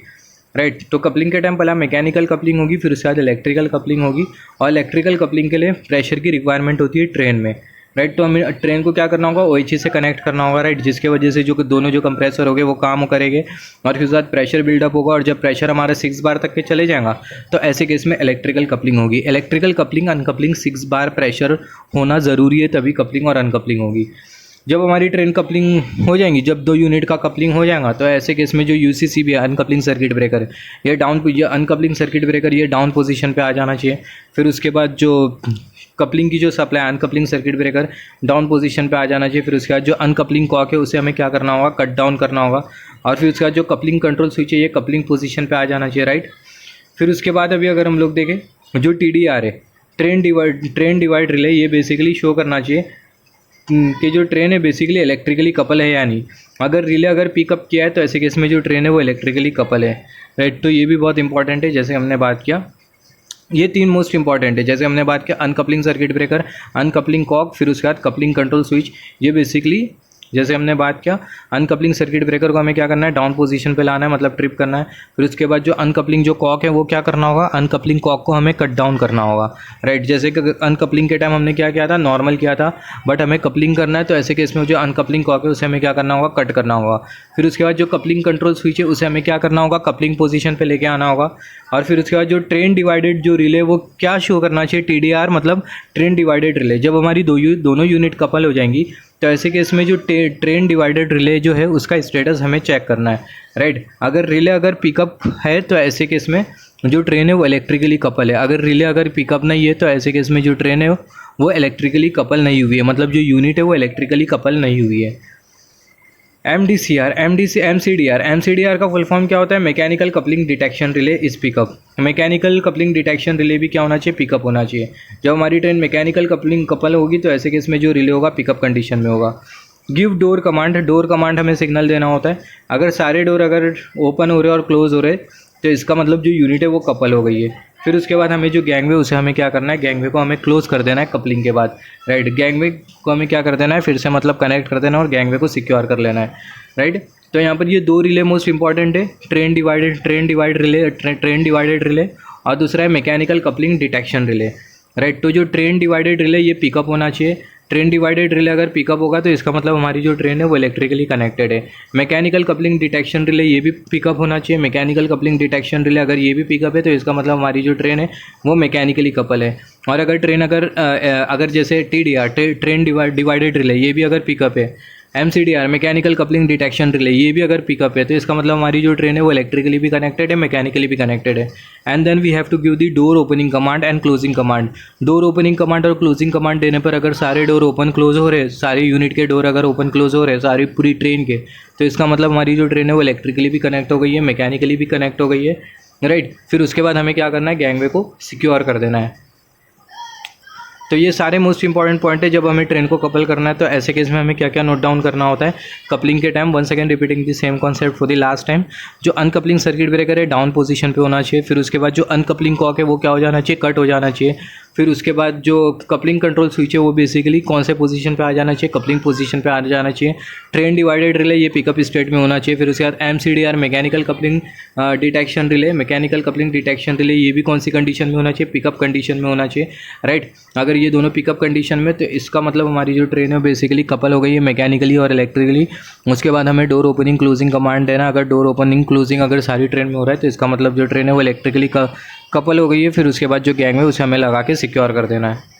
Speaker 1: राइट। तो कपलिंग के टाइम पहला मैकेनिकल कपलिंग होगी, फिर उसके बाद इलेक्ट्रिकल कपलिंग होगी। और इलेक्ट्रिकल कपलिंग के लिए प्रेशर की रिक्वायरमेंट होती है ट्रेन में, राइट। तो हमें ट्रेन को क्या करना होगा, OHE से कनेक्ट करना होगा, राइट। जिसके वजह से जो दोनों जो कंप्रेसर होंगे वो काम करेंगे और फिर उसके बाद प्रेशर बिल्डअप होगा। और जब प्रेशर हमारा 6 बार तक के चले जाएगा तो ऐसे केस में इलेक्ट्रिकल कपलिंग होगी। इलेक्ट्रिकल कपलिंग अनकपलिंग 6 बार प्रेशर होना ज़रूरी है, तभी कपलिंग और अनकपलिंग होगी। जब हमारी ट्रेन कपलिंग हो जाएंगी, जब 2 यूनिट का कपलिंग हो जाएगा तो ऐसे केस में जो UCC है अनकपलिंग सर्किट ब्रेकर, ये अनकपलिंग सर्किट ब्रेकर ये डाउन पोजीशन पे आ जाना चाहिए। फिर उसके बाद जो कपलिंग की जो supply uncoupling circuit breaker down position पे आ जाना चाहिए। फिर उसके बाद जो अनकपलिंग कॉक है उसे हमें क्या करना होगा, कट डाउन करना होगा। और फिर उसके बाद जो कपलिंग कंट्रोल स्विच है ये कपलिंग पोजीशन पे आ जाना चाहिए, राइट। फिर उसके बाद अभी अगर हम लोग देखें जो TDR है, ट्रेन डिवाइड रिले, ये बेसिकली शो करना चाहिए कि जो ट्रेन है बेसिकली इलेक्ट्रिकली कपल है या नहीं। अगर रिले अगर पिकअप किया है तो ऐसे केस में जो ट्रेन है वो इलेक्ट्रिकली कपल है, राइट। तो ये भी बहुत इंपॉर्टेंट है। जैसे हमने बात किया ये 3 मोस्ट इंपॉर्टेंट है। जैसे हमने बात किया uncoupling circuit breaker, uncoupling Kock, फिर उसके बाद कपलिंग कंट्रोल स्विच, ये बेसिकली जैसे हमने बात किया अनकपलिंग सर्किट ब्रेकर को हमें क्या करना है, डाउन पोजीशन पे लाना है, मतलब ट्रिप करना है। फिर उसके बाद जो अनकपलिंग जो कॉक है वो क्या करना होगा, अनकपलिंग कॉक को हमें कट डाउन करना होगा, राइट। जैसे कि अनकपलिंग के टाइम हमने क्या किया था, नॉर्मल किया था, बट हमें कपलिंग करना है तो ऐसे केस में जो अनकपलिंग कॉक है उसे हमें क्या करना होगा, कट करना होगा। फिर उसके बाद जो कपलिंग कंट्रोल स्विच है उसे हमें क्या करना होगा, कपलिंग पोजीशन पे लेके आना होगा। और फिर उसके बाद जो ट्रेन डिवाइडेड जो रिले वो क्या शो करना चाहिए, TDR मतलब ट्रेन डिवाइडेड रिले। जब हमारी दोनों यूनिट कपल हो जाएंगी तो ऐसे केस में जो ट्रेन डिवाइडेड रिले जो है उसका स्टेटस हमें चेक करना है, राइट। अगर रिले अगर पिकअप है तो ऐसे केस में जो ट्रेन है वो इलेक्ट्रिकली कपल है। अगर रिले अगर पिकअप नहीं है तो ऐसे केस में जो ट्रेन है वो इलेक्ट्रिकली कपल नहीं हुई है, मतलब जो यूनिट है वो इलेक्ट्रिकली कपल नहीं हुई है। MCDR का फुल फॉर्म क्या होता है, mechanical coupling detection relay is pickup. Mechanical coupling detection relay भी क्या होना चाहिए, पिकअप होना चाहिए। जब हमारी ट्रेन मैकेनिकल कपलिंग कपल होगी तो ऐसे केस में जो रिले होगा पिकअप कंडीशन में होगा। गिव डोर कमांड हमें सिग्नल देना होता है। अगर सारे डोर अगर ओपन हो रहे और क्लोज हो रहे तो इसका मतलब जो यूनिट है वो कपल हो गई है। फिर उसके बाद हमें जो गैंगवे उसे हमें क्या करना है, गैंगवे को हमें क्लोज कर देना है कपलिंग के बाद, राइट। गैंगवे को हमें क्या कर देना है, फिर से मतलब कनेक्ट कर देना और गैंगवे को सिक्योर कर लेना है, राइट। तो यहाँ पर ये 2 रिले मोस्ट इंपॉर्टेंट है, ट्रेन डिवाइडेड रिले और दूसरा है mechanical coupling detection relay, right. तो जो ट्रेन डिवाइडेड रिले ये पिकअप होना चाहिए। ट्रेन डिवाइडेड रिले अगर पिकअप होगा तो इसका मतलब हमारी जो ट्रेन है वो इलेक्ट्रिकली कनेक्टेड है। मैकेनिकल कपलिंग डिटेक्शन रिले ये भी पिकअप होना चाहिए। मैकेनिकल कपलिंग डिटेक्शन रिले अगर ये भी पिकअप है तो इसका मतलब हमारी जो ट्रेन है वो मैकेनिकली कपल है। और अगर ट्रेन अगर जैसे TDR ट्रेन डिवाइडेड रिले ये भी अगर पिकअप है, MCDR mechanical coupling detection relay, ये भी अगर पिकअप है तो इसका मतलब हमारी जो ट्रेन है वो इलेक्ट्रिकली भी कनेक्टेड है, मैकेनिकली भी कनेक्टेड है। And then we have to give the door opening command and closing command. Door opening command और क्लोजिंग कमांड देने पर अगर सारे डोर ओपन क्लोज हो रहे, सारे यूनिट के डोर अगर ओपन क्लोज हो रहे सारी पूरी ट्रेन के, तो इसका मतलब हमारी जो ट्रेन है वो इलेक्ट्रिकली भी कनेक्ट हो गई है, मैकेनिकली भी कनेक्ट हो गई है, राइट। फिर उसके बाद हमें क्या करना है, गैंगवे को सिक्योर कर देना है। तो ये सारे मोस्ट इंपॉर्टेंट पॉइंट है जब हमें ट्रेन को कपल करना है। तो ऐसे केस में हमें क्या क्या नोट डाउन करना होता है कपलिंग के time. Once again repeating the same concept for the last time. जो अनकपलिंग सर्किट ब्रेकर है डाउन पोजीशन पे होना चाहिए। फिर उसके बाद जो अनकपलिंग कॉक है वो क्या हो जाना चाहिए, कट हो जाना चाहिए। फिर उसके बाद जो कपलिंग कंट्रोल स्विच है वो बेसिकली कौन से पोजीशन पे आ जाना चाहिए, कपलिंग पोजीशन पे आ जाना चाहिए। ट्रेन डिवाइडेड रिले ये पिकअप स्टेट में होना चाहिए। फिर उसके बाद MCDR mechanical coupling detection relay, mechanical coupling detection relay ये भी कौन सी कंडीशन में होना चाहिए, पिकअप कंडीशन में होना चाहिए, राइट। अगर ये दोनों पिकअप कंडीशन में, तो इसका मतलब हमारी जो ट्रेन है बेसिकली कपल हो गई है मैकेनिकली और इलेक्ट्रिकली। उसके बाद हमें डोर ओपनिंग क्लोजिंग कमांड देना। अगर डोर ओपनिंग क्लोजिंग अगर सारी ट्रेन में हो रहा है तो इसका मतलब जो ट्रेन है वो इलेक्ट्रिकली कपल हो गई है। फिर उसके बाद जो गैंग है उसे हमें लगा के सिक्योर कर देना है।